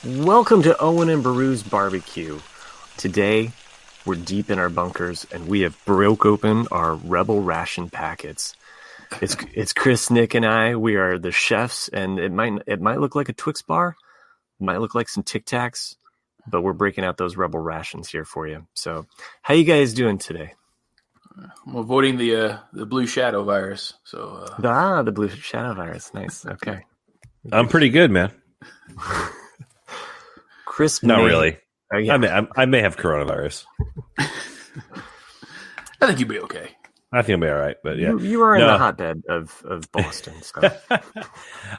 Welcome to Owen and Beru's BBQ. Today, we're deep in our bunkers and we have broke open our Rebel ration packets. It's Chris, Nick, and I. We are the chefs, and it might look like a Twix bar, it might look like some Tic Tacs, but we're breaking out those Rebel rations here for you. So, how you guys doing today? I'm avoiding the blue shadow virus. So the blue shadow virus. Nice. Okay. I'm pretty good, man. Chris, not really. Yeah. I may have coronavirus. I think you'll be okay. I think I'll be all right, but yeah. You are in the hotbed of Boston. So.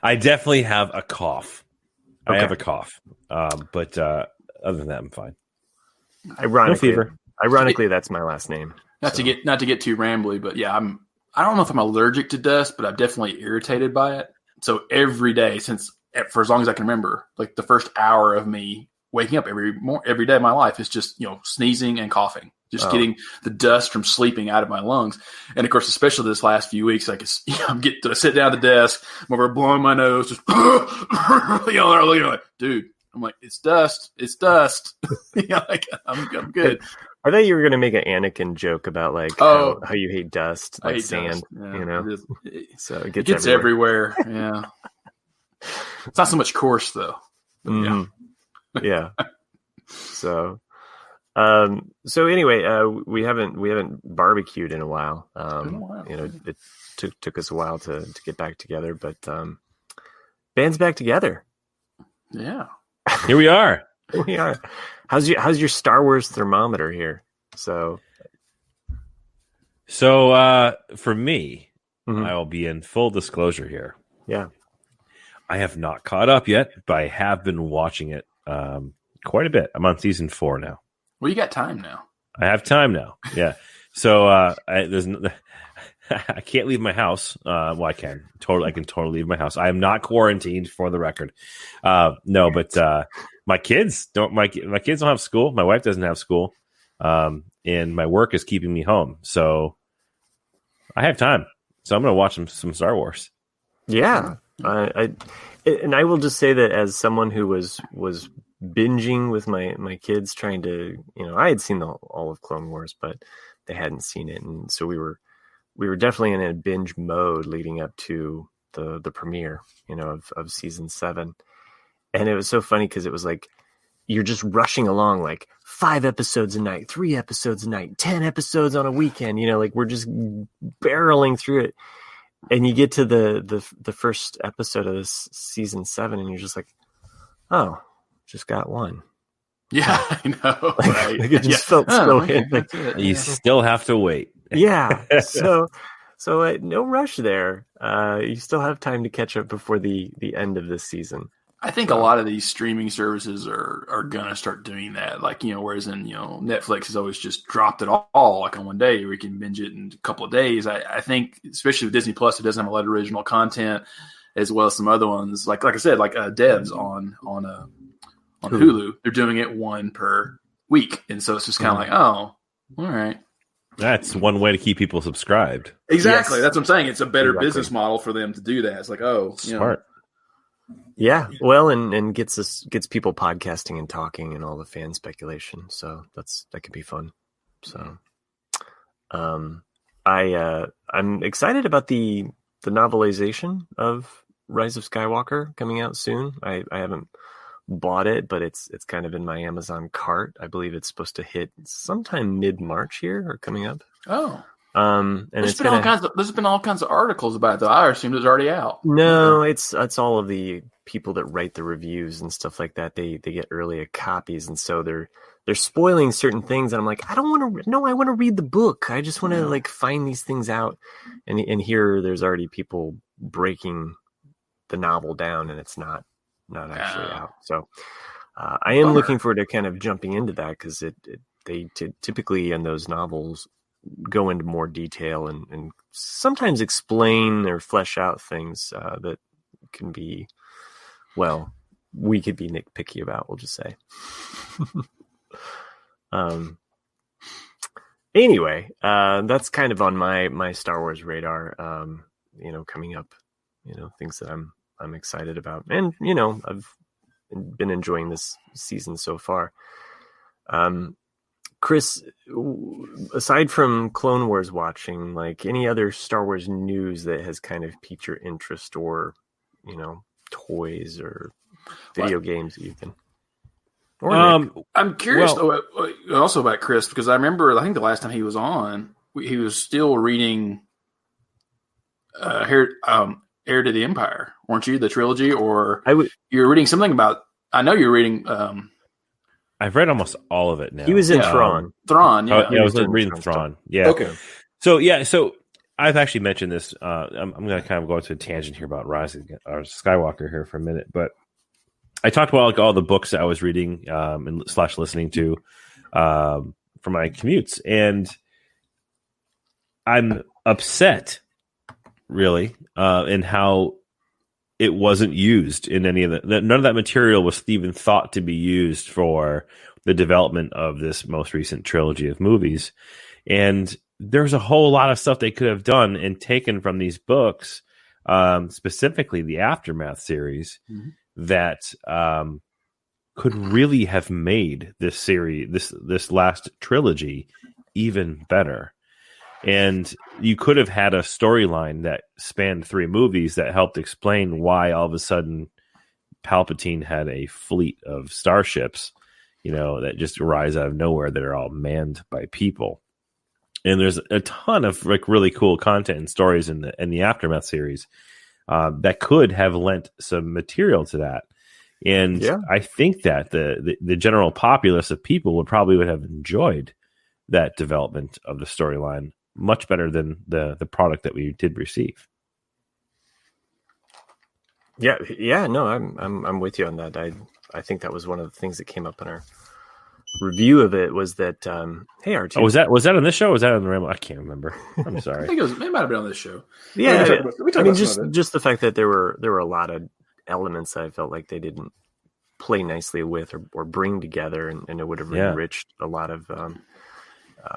I definitely have a cough. Okay. I have a cough. But other than that, I'm fine. Ironically, no fever. Ironically, that's my last name. Not to get too rambly, but yeah, I don't know if I'm allergic to dust, but I'm definitely irritated by it. So every day for as long as I can remember, like the first hour of me waking up every day of my life is just, sneezing and coughing, just getting the dust from sleeping out of my lungs. And of course, especially this last few weeks, like I'm getting to sit down at the desk, I'm over blowing my nose, just they're looking like, dude, I'm like, it's dust. I'm good. I thought you were going to make an Anakin joke about how you hate dust, like sand, dust. Yeah, so it gets everywhere. Yeah. It's not so much coarse though. Yeah. Yeah. So anyway, we haven't barbecued in a while. It took us a while to get back together, but band's back together. Yeah. Here we are. Here we are. How's your Star Wars thermometer here? So for me, mm-hmm. I will be in full disclosure here. Yeah. I have not caught up yet, but I have been watching it quite a bit. I'm on season 4 now. Well, you got time now. I have time now. Yeah. So I can't leave my house. Well, I can totally leave my house. I am not quarantined, for the record. No, but my kids don't. My kids don't have school. My wife doesn't have school, and my work is keeping me home. So I have time. So I'm going to watch some Star Wars. Yeah. I will just say that as someone who was binging with my kids, trying to, I had seen all of Clone Wars, but they hadn't seen it, and so we were definitely in a binge mode leading up to the premiere, of season 7, and it was so funny because it was like you're just rushing along, like 5 episodes a night, 3 episodes a night, 10 episodes on a weekend, like we're just barreling through it. And you get to the first episode of this season 7, and you're just like, oh, just got one. Yeah, I know. Right? It just felt so in. You still have to wait. Yeah. So no rush there. You still have time to catch up before the end of this season. I think a lot of these streaming services are going to start doing that. Like, whereas in, Netflix has always just dropped it all like on one day, where you can binge it in a couple of days. I think, especially with Disney Plus, it doesn't have a lot of original content, as well as some other ones. Like I said, like Devs on Hulu, they're doing it 1 per week. And so it's just kind of like, oh, all right. That's one way to keep people subscribed. Exactly. Yes. That's what I'm saying. It's a better exactly. business model for them to do that. It's like, oh, smart. Yeah, well, and gets people podcasting and talking and all the fan speculation. So that could be fun. So, I'm excited about the novelization of Rise of Skywalker coming out soon. I haven't bought it, but it's kind of in my Amazon cart. I believe it's supposed to hit sometime mid-March here or coming up. Oh. And there's been all kinds of articles about it, though. I assumed it was already out. No, it's all of the people that write the reviews and stuff like that. They get early copies, and so they're spoiling certain things. And I'm like, I don't want to. No, I want to read the book. I just want to find these things out. And here, there's already people breaking the novel down, and it's not actually out. So I am looking forward to kind of jumping into that, because they typically in those novels go into more detail and sometimes explain or flesh out things that can be, well, we could be nitpicky about, we'll just say. Anyway, that's kind of on my Star Wars radar, coming up, things that I'm excited about. And, I've been enjoying this season so far. Chris, aside from Clone Wars watching, like any other Star Wars news that has kind of piqued your interest, or toys or video games that you can? I'm curious also about Chris, because I remember, I think the last time he was on, he was still reading Heir to the Empire, weren't you? The trilogy, or you were reading something about? I know you're reading. I've read almost all of it now. He was in Thrawn. Thrawn, yeah. I was reading Thrawn. Yeah. Okay. So I've actually mentioned this. I'm going to kind of go into a tangent here about Rise of Skywalker here for a minute, but I talked about all the books that I was reading and / listening to for my commutes, and I'm upset, really, in how it wasn't used in any of none of that material was even thought to be used for the development of this most recent trilogy of movies. And there's a whole lot of stuff they could have done and taken from these books, specifically the Aftermath series, that could really have made this series, this last trilogy, even better. And you could have had a storyline that spanned 3 movies that helped explain why all of a sudden Palpatine had a fleet of starships, that just rise out of nowhere that are all manned by people. And there's a ton of really cool content and stories in the Aftermath series that could have lent some material to that. And I think that the general populace of people would have enjoyed that development of the storyline much better than the product that we did receive. Yeah, no, I'm with you on that. I think that was one of the things that came up in our review of it, was that hey, R2. Oh, was that on this show? Or was that on the Ramble? I can't remember. I'm sorry. I think it might have been on this show. Yeah, I mean, just the fact that there were a lot of elements that I felt like they didn't play nicely with or bring together, and it would have enriched a lot of.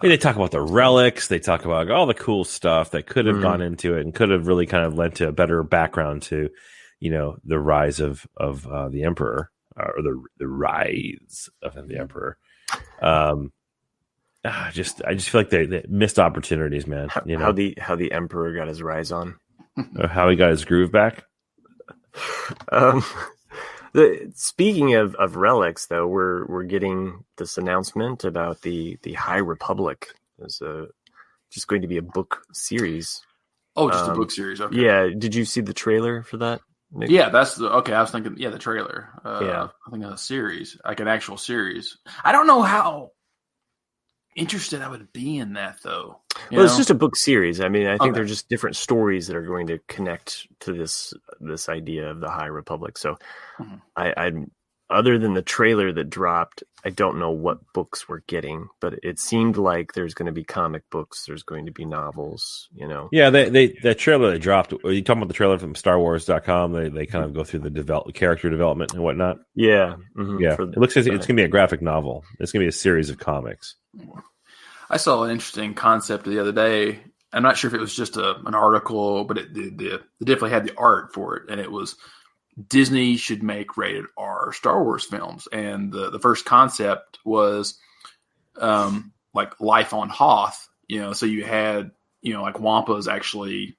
They talk about the relics. They talk about all the cool stuff that could have gone into it and could have really kind of lent to a better background to, the rise of the Emperor, or the rise of the Emperor. I just feel like they missed opportunities, man. How the Emperor got his rise on, or how he got his groove back. Speaking of relics, though, we're getting this announcement about the High Republic. There's just going to be a book series. Oh, just a book series. Okay. Yeah. Did you see the trailer for that, Nick? Yeah, okay. I was thinking, the trailer. I think a series, like an actual series. I don't know how interested I would be in that, though. It's just a book series. I mean, I think they're just different stories that are going to connect to this idea of the High Republic. So, I other than the trailer that dropped, I don't know what books we're getting, but it seemed like there's going to be comic books, there's going to be novels. Yeah, that trailer that dropped. Are you talking about the trailer from StarWars.com? They kind of go through the character development and whatnot. Yeah, yeah. It looks like it's going to be a graphic novel. It's going to be a series of comics. I saw an interesting concept the other day. I'm not sure if it was just an article, but it definitely had the art for it, and it was Disney should make rated R Star Wars films. And the first concept was like life on Hoth, so you had, like Wampa's actually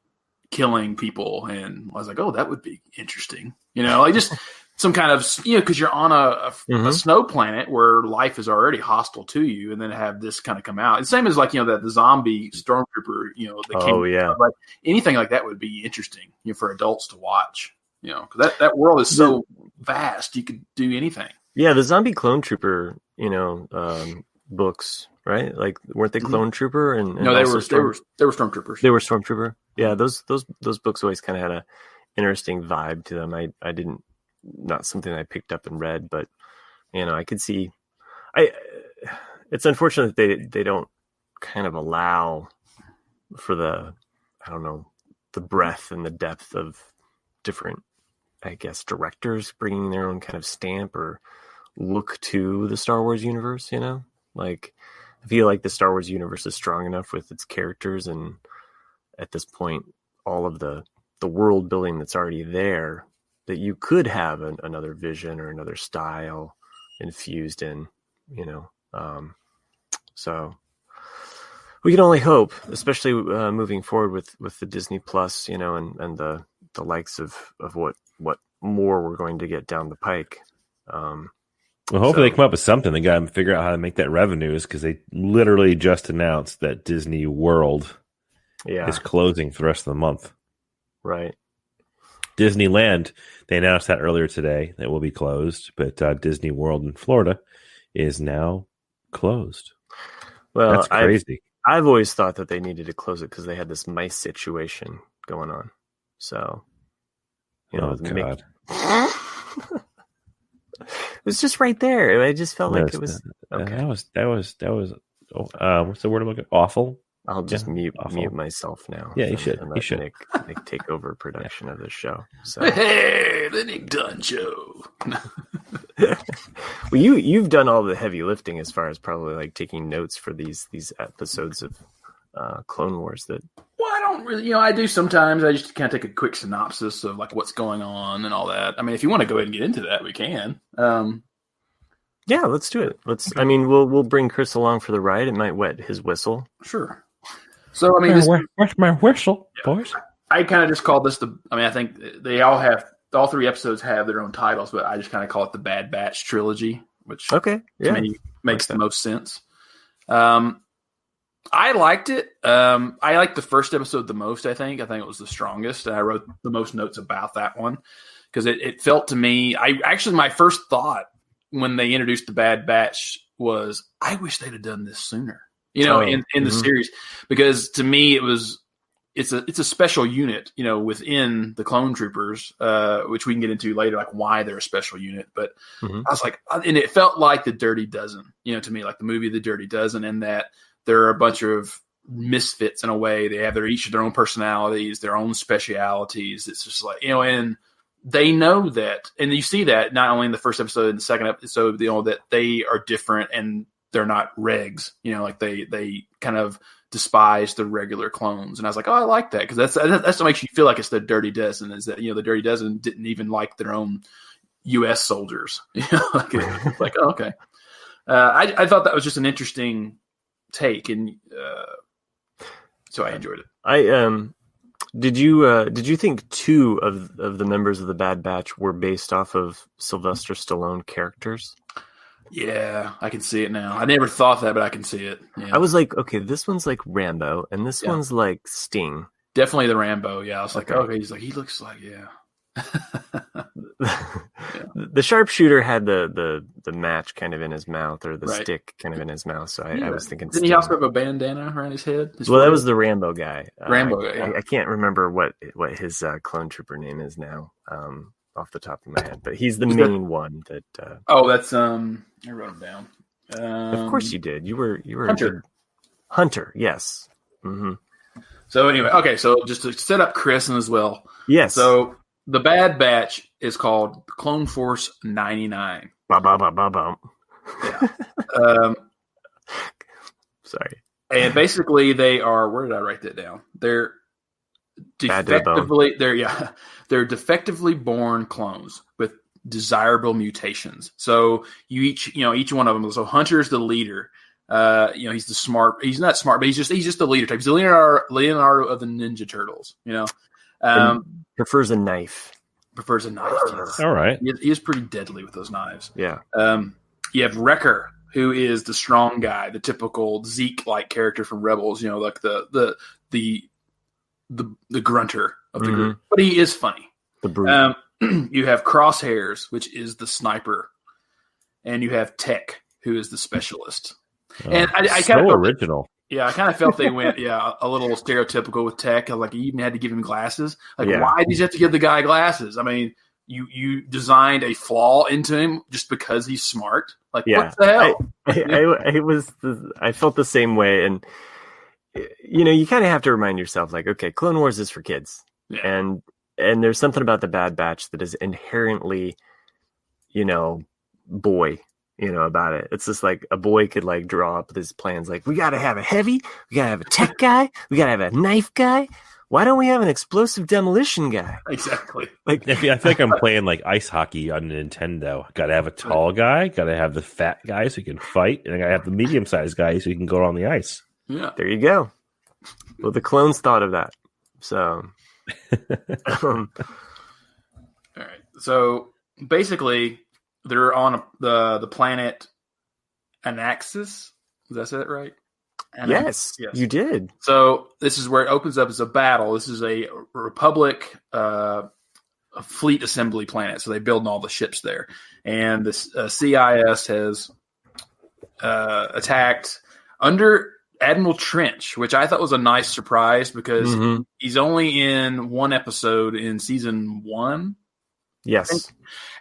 killing people. And I was like, oh, that would be interesting. Like just some kind of, because you're on a snow planet where life is already hostile to you, and then have this kind of come out. It's the same as like, the zombie stormtrooper, like anything like that would be interesting, for adults to watch. Because that world is so vast, you could do anything. Yeah, the zombie clone trooper, books, right? Like, weren't they clone trooper? And no, they were stormtroopers. They were stormtrooper. Yeah, those books always kind of had a interesting vibe to them. I didn't, not something I picked up and read, but I could see. It's unfortunate that they don't kind of allow for the breadth and the depth of different, I guess, directors bringing their own kind of stamp or look to the Star Wars universe, like I feel like the Star Wars universe is strong enough with its characters, and at this point, all of the world building that's already there you could have another vision or another style infused in, so we can only hope, especially moving forward with the Disney Plus, and the likes of what more we're going to get down the pike. Well, hopefully they come up with something. They got to figure out how to make that revenue, because they literally just announced that Disney World is closing for the rest of the month. Right. Disneyland, they announced that earlier today that will be closed, but Disney World in Florida is now closed. Well, that's crazy. I've always thought that they needed to close it because they had this mice situation going on. So, oh God. It was just right there. I just felt like it was okay. That was what's the word I'm looking? Awful. I'll just mute myself now. Yeah, you should. And let Nick take over production of the show. So. Hey, the Nick Dunn Show. Well, you've done all the heavy lifting as far as probably like taking notes for these episodes of Clone Wars. That I don't really, I do sometimes. I just kind of take a quick synopsis of like what's going on and all that. I mean, if you want to go ahead and get into that, we can. Yeah, let's do it. We'll bring Chris along for the ride. It might wet his whistle. Sure. So, I mean, where's my whistle, boys? I kind of just call this I think they all 3 episodes have their own titles, but I just kind of call it the Bad Batch trilogy, which to me makes the most sense. I liked it. I liked the first episode the most, I think. I think it was the strongest, and I wrote the most notes about that one because it felt to me, my first thought when they introduced the Bad Batch was, I wish they'd have done this sooner. In the series, because to me it's a special unit, within the clone troopers, which we can get into later, like why they're a special unit. But I was like, and it felt like the Dirty Dozen, to me, like the movie The Dirty Dozen, and that there are a bunch of misfits in a way. They have each of their own personalities, their own specialities. It's just like, and they know that, and you see that not only in the first episode and the second episode, that they are different and they're not regs, like they kind of despise the regular clones. And I was like, oh, I like that, because that's what makes you feel like it's the Dirty Dozen, is that, the Dirty Dozen didn't even like their own U.S. soldiers. Like, oh, okay. I thought that was just an interesting take, and so I enjoyed it. Did you think 2 of the members of the Bad Batch were based off of Sylvester Stallone characters? Yeah, I can see it now. I never thought that, but I can see it. Yeah. I was like, okay, this one's like Rambo, and this one's like Sting. Definitely the Rambo. Yeah, I was like, okay. He's like, he looks like, yeah. The sharpshooter had the match kind of in his mouth, or the stick kind of in his mouth. So I was thinking. Didn't he also have a bandana around his head? That was the Rambo guy. I can't remember what his clone trooper name is now. Off the top of my head, but he's the main one that. That's I wrote him down. Of course you did. You were Hunter. Hunter, yes. Mm-hmm. So anyway, okay. So just to set up Chris as well. Yes. So the Bad Batch is called Clone Force 99. Ba-ba-ba-ba-bum. Yeah. Sorry. And basically, they are. Where did I write that down? They're defectively born clones with desirable mutations. So each one of them. So Hunter's the leader. He's the smart. He's not smart, but he's just the leader type. He's the Leonardo of the Ninja Turtles. Prefers a knife. Yes. All right. He is pretty deadly with those knives. Yeah. You have Wrecker, who is the strong guy, the typical Zeke-like character from Rebels. Like the grunter of the group, but he is funny. The brute. You have Crosshairs, which is the sniper, and you have Tech, who is the specialist. And I kind of original. I kind of felt they went a little stereotypical with Tech. Like, you even had to give him glasses. Why did you have to give the guy glasses? I mean, you designed a flaw into him just because he's smart. Like, what the hell? I felt the same way, and you kind of have to remind yourself, like, okay, Clone Wars is for kids, and there's something about the Bad Batch that is inherently, boy, about it. It's just like a boy could like draw up his plans. Like, we got to have a heavy, we got to have a tech guy, we got to have a knife guy. why don't we have an explosive demolition guy? Exactly. Like, I feel like I'm playing like ice hockey on Nintendo. Got to have a tall guy, got to have the fat guy so he can fight, and I got to have the medium-sized guy so he can go on the ice. Yeah. there you go. Well, the clones thought of that. So, All right. So basically, they're on the planet Anaxis. Did I say that right? yes, you did. So this is where it opens up as a battle. This is a Republic a fleet assembly planet. So they build all the ships there. And this CIS has attacked under Admiral Trench, which I thought was a nice surprise because he's only in one episode in season 1. Yes.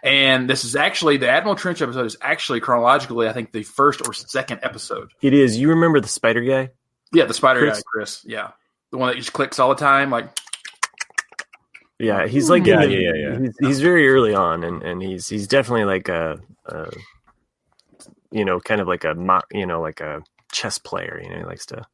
And this is actually, the Admiral Trench episode is actually chronologically, I think, the first or second episode. It is. You remember the spider guy? Yeah, the spider Chris? guy, Chris. Yeah. The one that just clicks all the time. Like, Yeah, he's like Yeah. He's very early on, and he's definitely like a kind of like like a chess player. He likes to.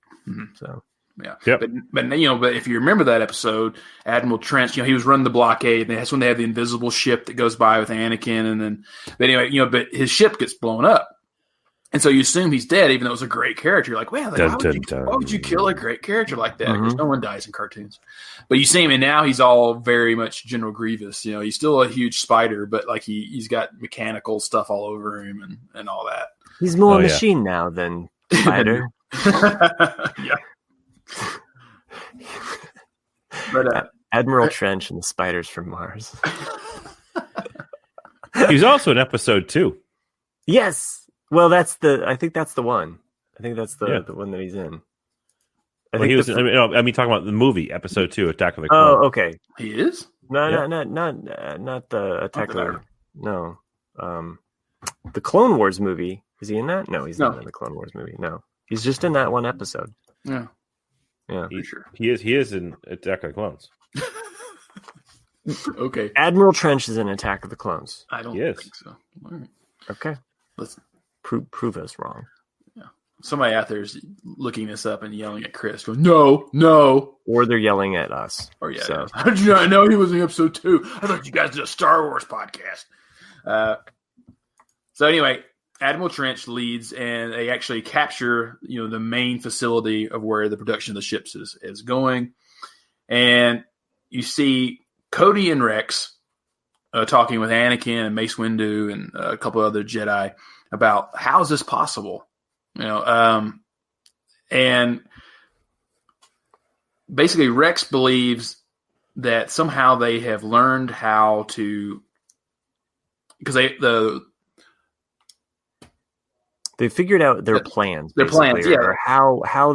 So yeah. Yep. But if you remember that episode, Admiral Trench, he was running the blockade, and that's when they have the invisible ship that goes by with Anakin, and then, but anyway, but his ship gets blown up. And so you assume he's dead, even though it was a great character. You're like, wow, why would you kill a great character like that? Because no one dies in cartoons. But you see him, and now he's all very much General Grievous. He's still a huge spider, but like he's got mechanical stuff all over him and all that. he's more machine now than spider. Yeah. But Admiral Trench and the spiders from Mars. He's also in episode 2. Yes. Well, I think that's the one. I think that's the one that he's in. I mean, talking about the movie, episode 2, Attack of the Clones. Oh, okay. he is? No, not the Attack of the... No. The Clone Wars movie. Is he in that? No, he's not in the Clone Wars movie. No. He's just in that one episode. Yeah. Yeah. Sure. He is in Attack of the Clones. Okay. Admiral Trench is in Attack of the Clones. I don't think so. All right. Okay. Let's prove us wrong. Yeah. Somebody out there is looking this up and yelling at Chris, going, no. Or they're yelling at us. Or yeah. So. How did you not know he was in episode 2? I thought you guys did a Star Wars podcast. So anyway, Admiral Trench leads, and they actually capture, the main facility of where the production of the ships is going. And you see Cody and Rex talking with Anakin and Mace Windu and a couple other Jedi about how is this possible, and basically Rex believes that somehow they have learned how to, because they figured out their plans. Their plans, yeah. Or how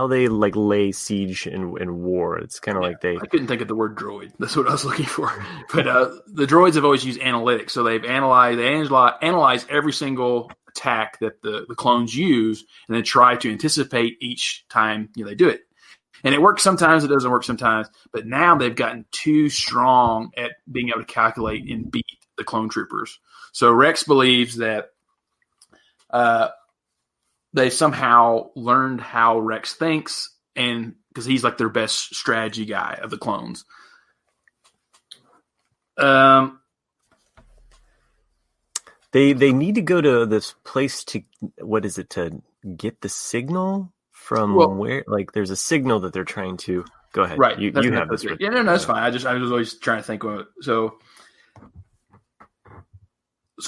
they like lay siege and war. It's kind of like they. I couldn't think of the word droid. That's what I was looking for. But the droids have always used analytics, so they've analyze every single attack that the clones use, and then try to anticipate each time they do it. And it works sometimes. It doesn't work sometimes. But now they've gotten too strong at being able to calculate and beat the clone troopers. So Rex believes that. They somehow learned how Rex thinks, and because he's like their best strategy guy of the clones. They need to go to this place to to get the signal from where? Like, there's a signal that they're trying to. Go ahead. Right. You have this. Yeah, no, that's fine. I was always trying to think of it. So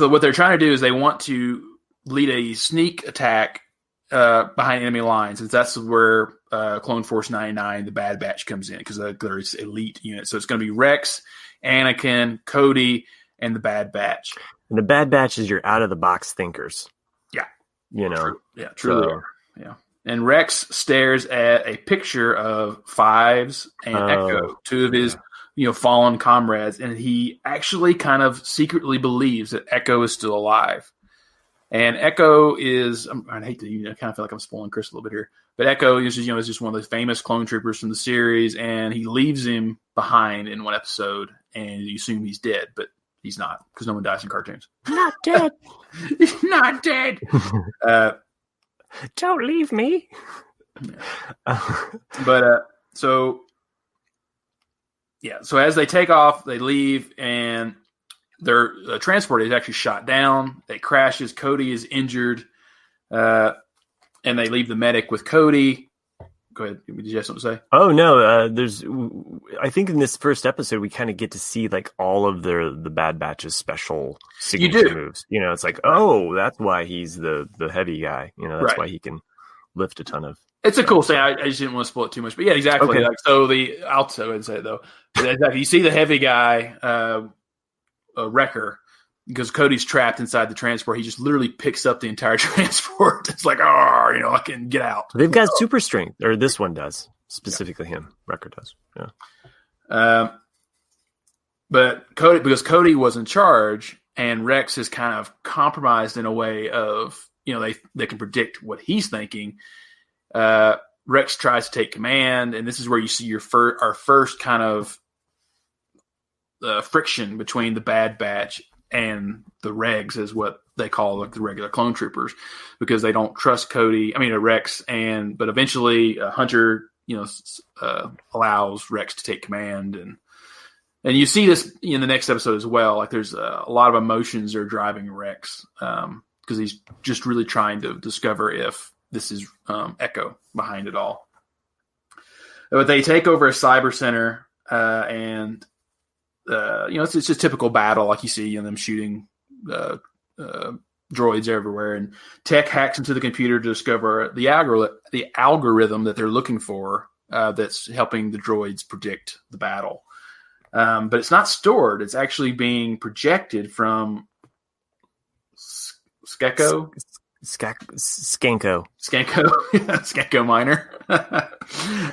what they're trying to do is they want to lead a sneak attack behind enemy lines, and that's where Clone Force 99, the Bad Batch, comes in, because they're its elite unit. So it's going to be Rex, Anakin, Cody, and the Bad Batch. And the Bad Batch is your out of the box thinkers. Yeah, True. Yeah, truly. So. Yeah, and Rex stares at a picture of Fives and Echo, two of his fallen comrades, and he actually kind of secretly believes that Echo is still alive. And Echo is, I hate to, I kind of feel like I'm spoiling Chris a little bit here, but Echo is just one of the famous clone troopers from the series, and he leaves him behind in one episode, and you assume he's dead, but he's not, because no one dies in cartoons. Not dead. He's not dead. Don't leave me. Yeah. But so yeah, so as they take off, they leave, and their transport is actually shot down. It crashes. Cody is injured, and they leave the medic with Cody. Go ahead. Did you have something to say? Oh no, I think in this first episode we kind of get to see like all of the Bad Batch's special signature moves. You know, it's like, oh, that's why he's the heavy guy. You know, that's why he can lift a ton of. It's a cool thing. I just didn't want to spoil it too much, but yeah, exactly. Okay. Like, so I'll go ahead and say it though. Exactly. You see the heavy guy, Wrecker, because Cody's trapped inside the transport. He just literally picks up the entire transport. It's like, oh, you know, I can get out. They've got super strength, or this one does, specifically him. Wrecker does. Yeah. But because Cody was in charge, and Rex is kind of compromised in a way of, you know, they can predict what he's thinking. Rex tries to take command, and this is where you see our first kind of friction between the Bad Batch and the Regs, is what they call like the regular clone troopers, because they don't trust Rex, but eventually Hunter, you know, allows Rex to take command, and you see this in the next episode as well. Like there's a lot of emotions are driving Rex, because he's just really trying to discover if this is Echo behind it all. But they take over a cyber center, and you know, it's just typical battle, like you see in them shooting droids everywhere. And Tech hacks into the computer to discover the algorithm that they're looking for, that's helping the droids predict the battle. But it's not stored; it's actually being projected from Skeko. Skanko. Skanko minor.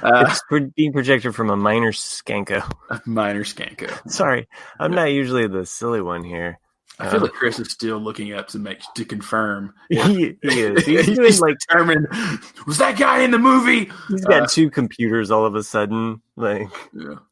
It's being projected from a minor Skanko. A minor Skanko. Sorry, I'm not usually the silly one here. I feel like Chris is still looking up to confirm. He is. He's like determined. Was that guy in the movie? He's got two computers all of a sudden, like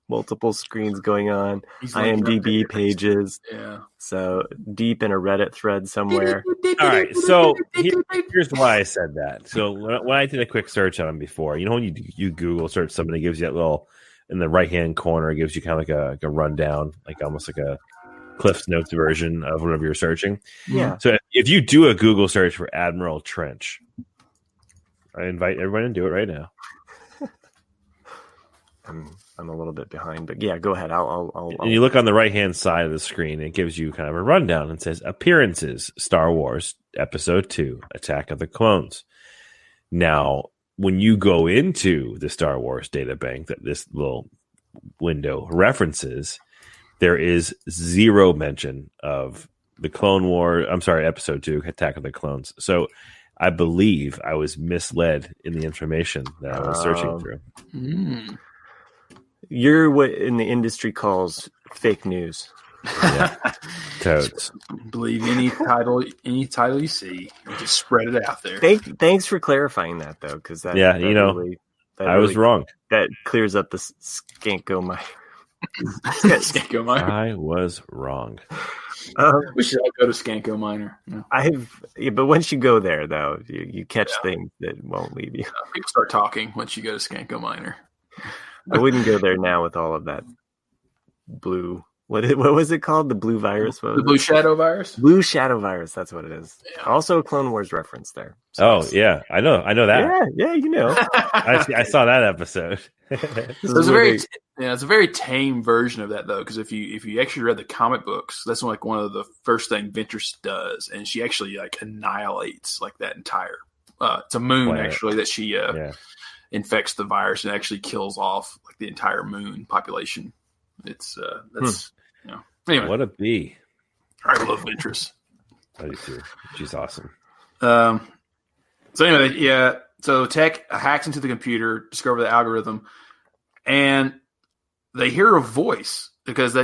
multiple screens going on. IMDb pages. Yeah. So deep in a Reddit thread somewhere. All right. So here's why I said that. So when I did a quick search on him before, you know, when you Google search somebody, gives you that little in the right hand corner, it gives you kind of like a rundown, like almost like a Cliff's Notes version of whatever you're searching. Yeah. So if you do a Google search for Admiral Trench, I invite everyone to do it right now. I'm a little bit behind, but yeah, go ahead. I'll And you look on the right hand side of the screen, it gives you kind of a rundown and says appearances, Star Wars Episode 2, Attack of the Clones. Now, when you go into the Star Wars data bank that this little window references, there is zero mention of the Clone War. I'm sorry, Episode 2, Attack of the Clones. So I believe I was misled in the information that I was searching through. You're what in the industry calls fake news. Yeah. Toads. Believe any title you see, and just spread it out there. Thanks for clarifying that, though, because that I was wrong. That clears up the Skanko my. Skanko Minor. I was wrong. We should all go to Skanko Minor. Yeah. But once you go there, though, you catch things that won't leave you. People start talking once you go to Skanko Minor. I wouldn't go there now with all of that blue. What was it called? The blue virus? The blue shadow virus? Blue shadow virus. That's what it is. Yeah. Also a Clone Wars reference there. So yeah. I know that. Yeah, you know. I saw that episode. It's a very tame version of that, though, because if you actually read the comic books, that's one of the first thing Ventress does, and she actually like annihilates like that entire. It's a moon actually that she infects the virus and actually kills off like the entire moon population. It's anyway. What a bee! I love Ventress. I do too. She's awesome. So anyway, yeah. So Tech hacks into the computer, discover the algorithm, and they hear a voice because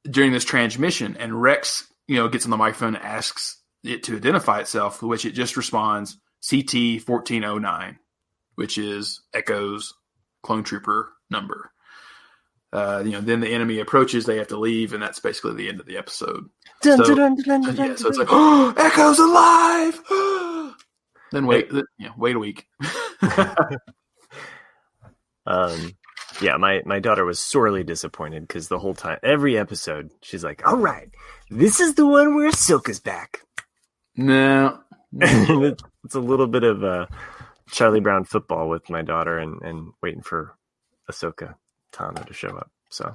during this transmission, and Rex, gets on the microphone and asks it to identify itself, which it just responds CT 1409, which is Echo's clone trooper number. Then the enemy approaches, they have to leave, and that's basically the end of the episode. So it's like, oh, Echo's alive! Then wait a week. Yeah, my daughter was sorely disappointed because the whole time, every episode, she's like, "All right, this is the one where Ahsoka's back." No. It's a little bit of Charlie Brown football with my daughter and waiting for Ahsoka Tano to show up. So,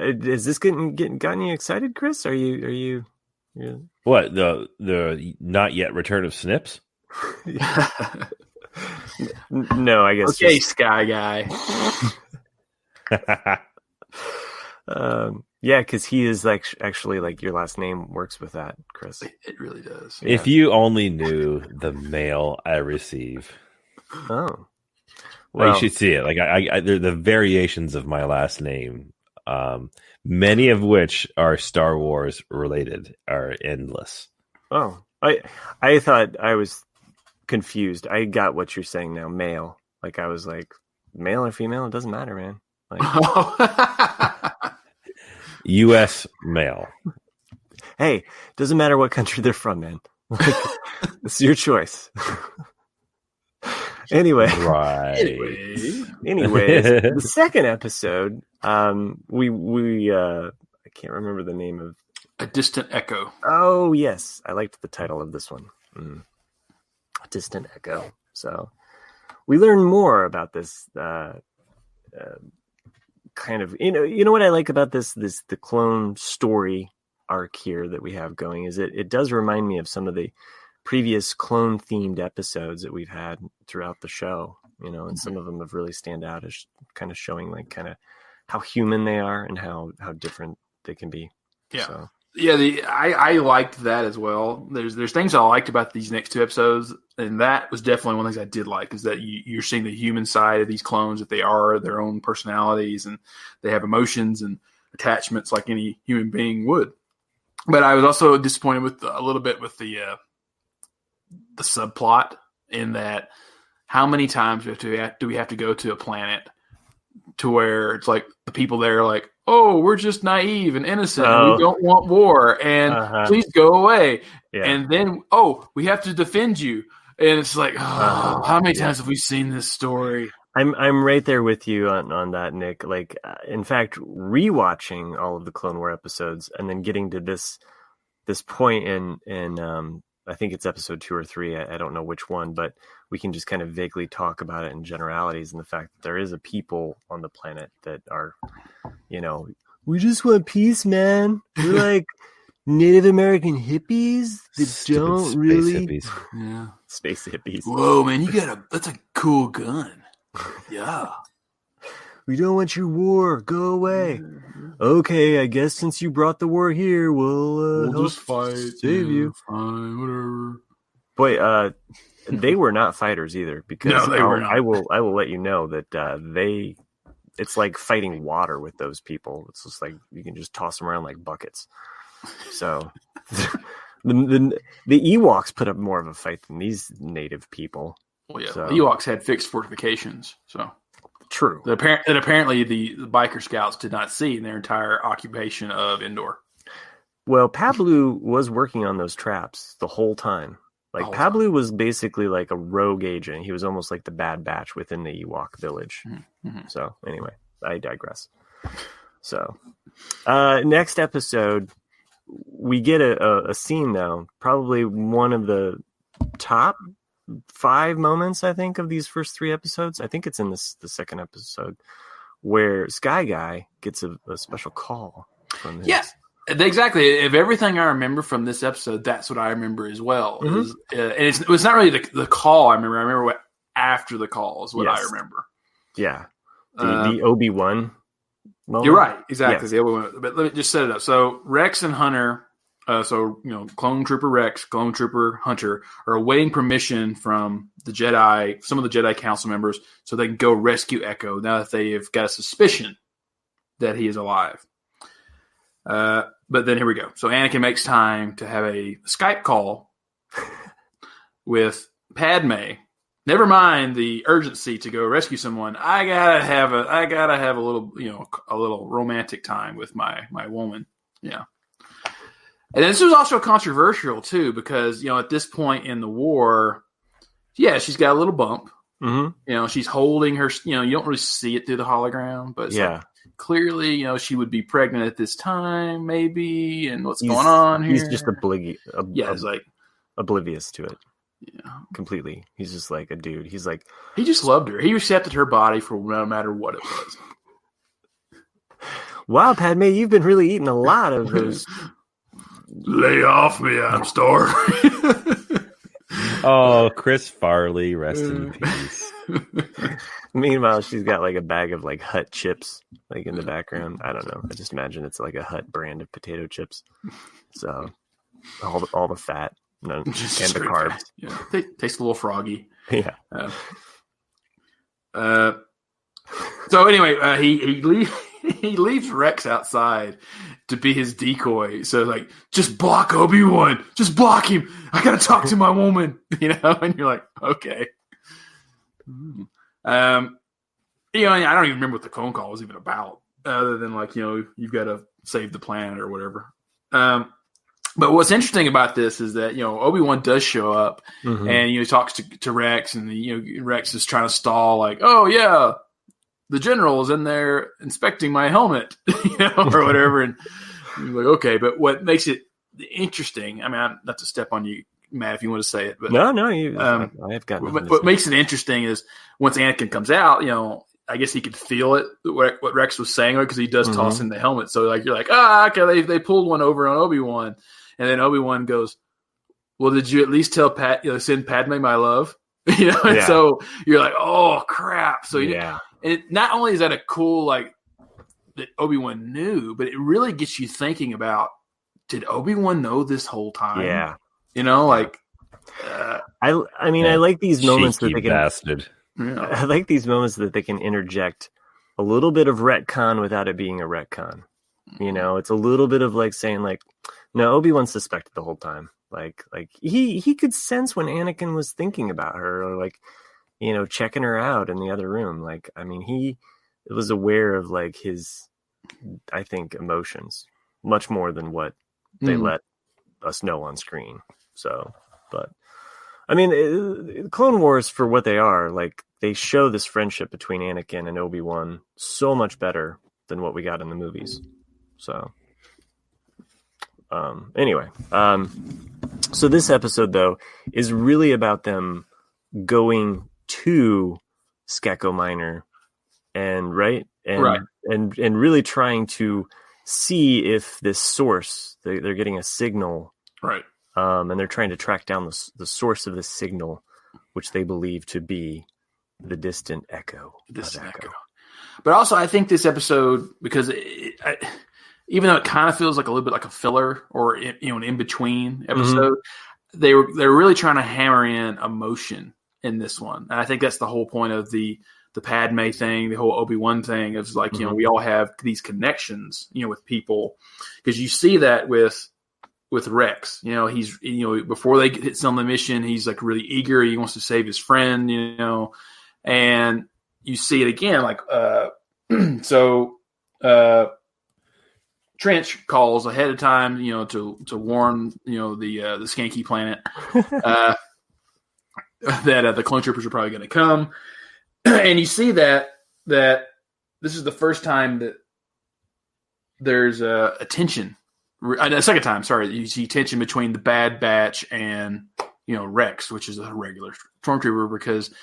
is this gotten you excited, Chris? Are you? What the not yet return of Snips? No, I guess. Okay, Sky Guy. Yeah, because he is like actually like your last name works with that, Chris. It really does. Yeah. If you only knew the mail I receive. Oh, well, you should see it. Like the variations of my last name, many of which are Star Wars related, are endless. Oh, I thought I was confused. I got what you're saying now. Male, like I was like male or female, it doesn't matter, man. Like, U.S. male. Hey, doesn't matter what country they're from, man. Like, it's your choice. Anyway, right. Anyways, the second episode, we I can't remember the name of A Distant Echo. Oh yes, I liked the title of this one. A Distant Echo. So we learn more about this kind of you know what I like about the clone story arc here that we have going is it does remind me of some of the previous clone themed episodes that we've had throughout the show, and some of them have really stand out as kind of showing like kind of how human they are and how different they can be. Yeah. So. Yeah, I liked that as well. There's things I liked about these next two episodes, and that was definitely one of the things I did like, is that you're seeing the human side of these clones, that they are their own personalities, and they have emotions and attachments like any human being would. But I was also disappointed with a little bit with the subplot, in that how many times do we have to go to a planet to where it's like the people there are like, oh, we're just naive and innocent. And we don't want war, and please go away. Yeah. And then, we have to defend you. And it's like, how many times have we seen this story? I'm right there with you on that, Nick. Like, in fact, rewatching all of the Clone War episodes and then getting to this point in I think it's episode 2 or 3. I don't know which one, but we can just kind of vaguely talk about it in generalities, and the fact that there is a people on the planet that are, we just want peace, man. We're like Native American hippies that don't really hippies. Yeah. Space hippies. Whoa, man, that's a cool gun. Yeah. We don't want your war. Go away. Okay, I guess since you brought the war here, we'll just fight. Save you. Fine, whatever. Boy, they were not fighters either, because no, they were not. I will let you know that it's like fighting water with those people. It's just like you can just toss them around like buckets. So the Ewoks put up more of a fight than these native people. Well, yeah, so. The Ewoks had fixed fortifications, so. True. That apparently the biker scouts did not see in their entire occupation of Endor. Well, Pablo was working on those traps the whole time. Like, Pablo was basically like a rogue agent. He was almost like the Bad Batch within the Ewok village. Mm-hmm. So, anyway, I digress. So, next episode, we get a scene now. Probably one of the top 5 moments, I think, of these first 3 episodes. I think it's in the second episode where Sky Guy gets a special call from his... Yes, exactly. If everything I remember from this episode, that's what I remember as well. Mm-hmm. And it was not really the call I remember. I remember what after the call is what I remember. Yeah. The Obi-Wan moment. You're right. Exactly. Yes. The Obi-Wan. But let me just set it up. So Rex and Hunter... Clone Trooper Rex, Clone Trooper Hunter are awaiting permission from the Jedi, some of the Jedi Council members, so they can go rescue Echo now that they have got a suspicion that he is alive. But then here we go. So Anakin makes time to have a Skype call with Padme. Never mind the urgency to go rescue someone. I gotta have a little, a little romantic time with my woman. Yeah. And this was also controversial, too, because, at this point in the war, she's got a little bump. She's holding her. You don't really see it through the hologram, but it's like, clearly, she would be pregnant at this time, maybe, and what's going on here? He's just oblivious to it. Yeah, completely. He's just like a dude. He's like, he just loved her. He accepted her body for no matter what it was. Wow, Padme, you've been really eating a lot of those. Lay off me, I'm starving. Oh, Chris Farley, rest in peace. Meanwhile, she's got like a bag of like Hut chips, like in the background. I don't know. I just imagine it's like a Hut brand of potato chips. So all the fat and the carbs. Yeah, they taste a little froggy. Yeah. So anyway, he leaves Rex outside to be his decoy. So like, just block Obi-Wan. Just block him. I gotta talk to my woman. And you're like, okay. I don't even remember what the phone call was even about, other than like, you've got to save the planet or whatever. But what's interesting about this is that, Obi-Wan does show up and, he talks to Rex, and, Rex is trying to stall like, oh yeah, the general is in there inspecting my helmet, or whatever. And you're like, okay, but what makes it interesting, I mean, not to step on you, Matt, if you want to say it, but no, I've got nothing what makes it interesting is once Anakin comes out, I guess he could feel it, what Rex was saying, because he does toss in the helmet. So like, you're like, okay, they pulled one over on Obi-Wan. And then Obi-Wan goes, well, did you at least tell send Padme my love? And so you're like, oh crap. So and not only is that a cool, like, that Obi-Wan knew, but it really gets you thinking about, did Obi-Wan know this whole time? Yeah. I mean, I like these moments that they can bastard. I like these moments that they can interject a little bit of retcon without it being a retcon. It's a little bit of like saying like, no, Obi-Wan suspected the whole time. Like he could sense when Anakin was thinking about her, or like, checking her out in the other room. Like, I mean, he was aware of like his, I think, emotions much more than what they let us know on screen. So, but I mean, Clone Wars, for what they are, like, they show this friendship between Anakin and Obi-Wan so much better than what we got in the movies. So, anyway, so this episode though is really about them going to Skeko Minor and really trying to see if this source, they're getting a signal, right? And they're trying to track down the source of this signal, which they believe to be the distant echo. But also, I think this episode, because even though it kind of feels like a little bit like a filler or an in between episode, they're really trying to hammer in emotion in this one, and I think that's the whole point of the Padme thing, the whole Obi-Wan thing. Is like, we all have these connections, with people, because you see that with Rex. He's before they get on the mission, he's like really eager. He wants to save his friend, and you see it again, like Trench calls ahead of time, to warn, the Skanky planet that the clone troopers are probably going to come, and you see that this is the first time that there's a tension. The second time, sorry, you see tension between the Bad Batch and Rex, which is a regular stormtrooper, because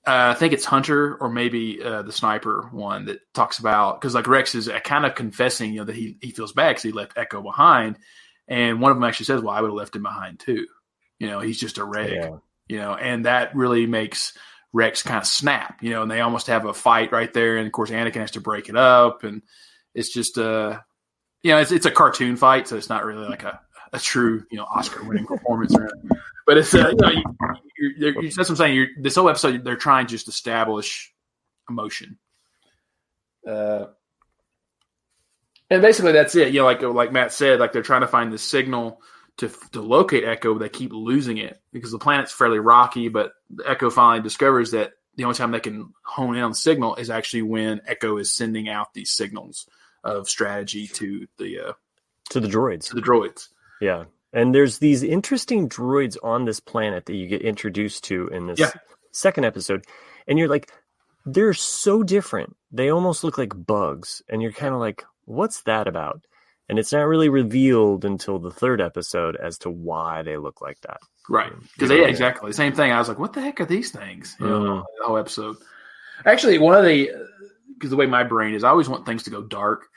I think it's Hunter or maybe the sniper one that talks about, because like Rex is kind of confessing, that he feels bad because he left Echo behind, and one of them actually says, "Well, I would have left him behind too." He's just a reg. And that really makes Rex kind of snap. And they almost have a fight right there, and of course Anakin has to break it up, and it's just it's a cartoon fight, so it's not really like a true Oscar-winning performance or anything. But it's that's what I'm saying. This whole episode, they're trying to just establish emotion, and basically that's it. Like Matt said, like they're trying to find this signal to locate Echo, but they keep losing it because the planet's fairly rocky. But Echo finally discovers that the only time they can hone in on the signal is actually when Echo is sending out these signals of strategy to the droids. Yeah. And there's these interesting droids on this planet that you get introduced to in this second episode, and you're like, they're so different. They almost look like bugs, and you're kind of like, what's that about? And it's not really revealed until the third episode as to why they look like that. Right. Because exactly the same thing. I was like, what the heck are these things? You know, the whole episode. Actually, because the way my brain is, I always want things to go dark.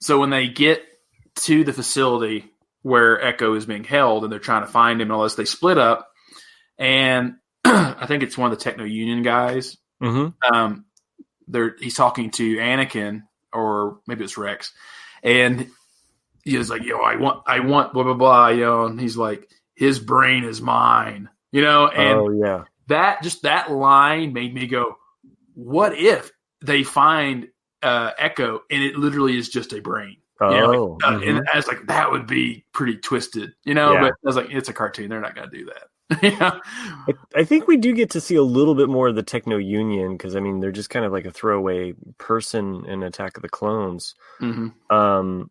So when they get to the facility where Echo is being held and they're trying to find him, unless they split up, and I think it's one of the Techno Union guys. Mm-hmm. He's talking to Anakin, or maybe it's Rex, and he was like, I want blah blah blah, and he's like, his brain is mine, and that line made me go, what if they find Echo and it literally is just a brain? And I was like, that would be pretty twisted, But I was like, it's a cartoon; they're not going to do that. I think we do get to see a little bit more of the Techno Union, because I mean, they're just kind of like a throwaway person in Attack of the Clones. Mm-hmm.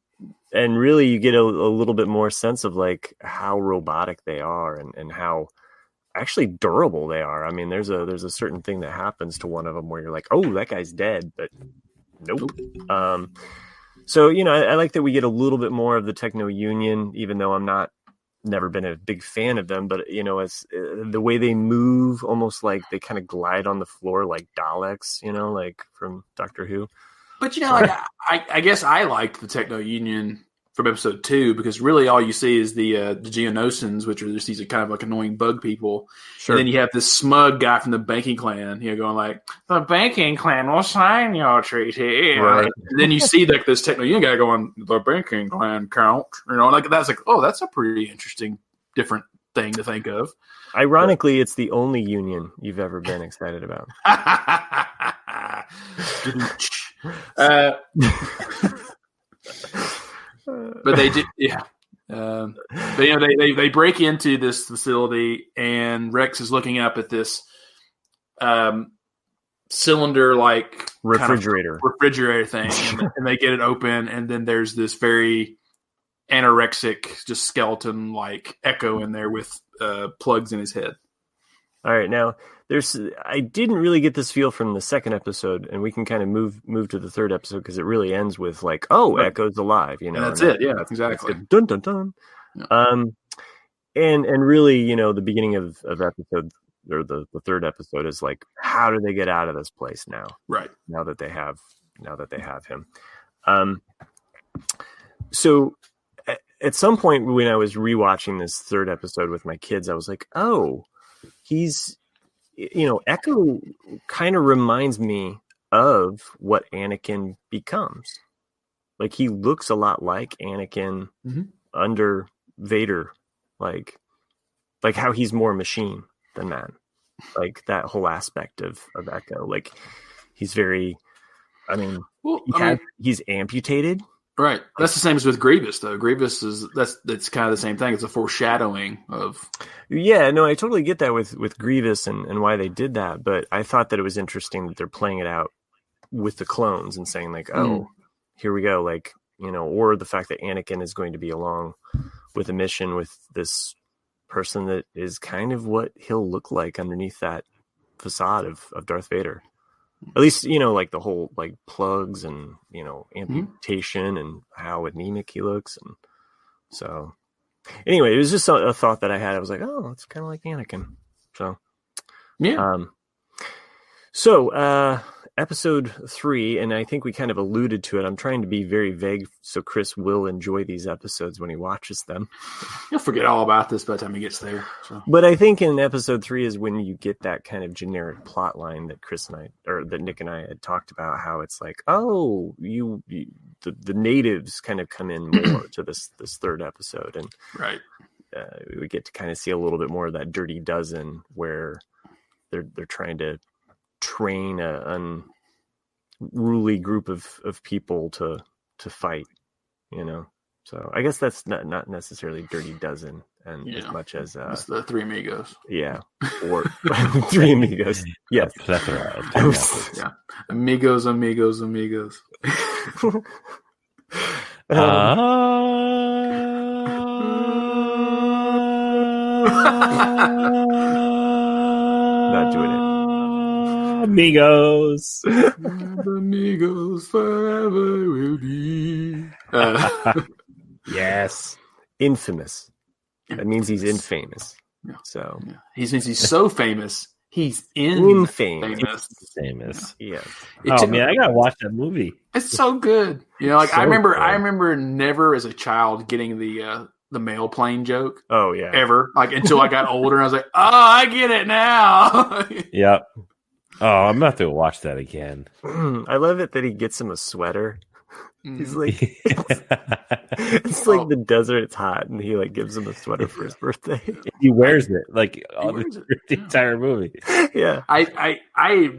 And really, you get a little bit more sense of like how robotic they are and how actually durable they are. I mean, there's a certain thing that happens to one of them where you're like, oh, that guy's dead, but nope. So I like that we get a little bit more of the Techno Union, even though I'm never been a big fan of them, but as the way they move, almost like they kind of glide on the floor like Daleks, like from Doctor Who. But I guess I liked the Techno Union from episode 2, because really all you see is the Geonosians, which are just these kind of like annoying bug people. Sure. And then you have this smug guy from the banking clan, going like, the banking clan will sign your treaty. Right. And then you see like this Techno Union guy going, the banking clan count. Like that's like, oh, that's a pretty interesting, different thing to think of. Ironically, it's the only union you've ever been excited about. But they did, yeah. But they break into this facility, and Rex is looking up at this cylinder like refrigerator thing, and they get it open, and then there's this very anorexic, just skeleton like Echo in there with plugs in his head. All right, now I didn't really get this feel from the second episode, and we can kind of move to the third episode, because it really ends with like, oh, Echo's alive, And that's it. Yeah, that's exactly. Dun dun dun. Yeah. And really, the beginning of episode, or the third episode, is like, how do they get out of this place now? Right. Now that they have him. So at some point when I was rewatching this third episode with my kids, I was like, oh, he's, Echo kind of reminds me of what Anakin becomes. Like, he looks a lot like Anakin under Vader, like how he's more machine than man. Like that whole aspect of Echo. Like, he's very, he's amputated. Right. That's the same as with Grievous, though. Grievous that's kind of the same thing. It's a foreshadowing of. Yeah, no, I totally get that with Grievous and why they did that. But I thought that it was interesting that they're playing it out with the clones and saying like, oh, here we go. Like, or the fact that Anakin is going to be along with a mission with this person that is kind of what he'll look like underneath that facade of Darth Vader. At least, like the whole like plugs and, amputation and how anemic he looks. And so anyway, it was just a thought that I had. I was like, oh, it's kind of like Anakin. So, yeah. So episode 3, and I think we kind of alluded to it. I'm trying to be very vague so Chris will enjoy these episodes when he watches them. He'll forget all about this by the time he gets there. So. But I think in episode 3 is when you get that kind of generic plot line that that Nick and I had talked about, how it's like, oh, the natives kind of come in more to this third episode. And right. We get to kind of see a little bit more of that Dirty Dozen, where they're trying to train an unruly group of people to fight, So I guess that's not necessarily Dirty Dozen, and as much as it's the Three Amigos. Yeah, or Three Amigos. Yes, that's right. Yeah, amigos. doing it. Amigos. Amigos forever will be. Yes. Infamous. That means he's infamous. Yeah. So He's so famous. He's infamous. Famous. Yeah. Oh man, I gotta watch that movie. It's so good. You know, like So I remember good. never as a child getting the mail plane joke Oh yeah. ever. Like until I got older and I was like, oh, I get it now. Yep. Oh, I'm about to watch that again. I love it that he gets him a sweater. He's like, it's Oh. like the desert. It's hot, and he like gives him a sweater for his birthday. He wears it like wears the entire movie. Yeah. I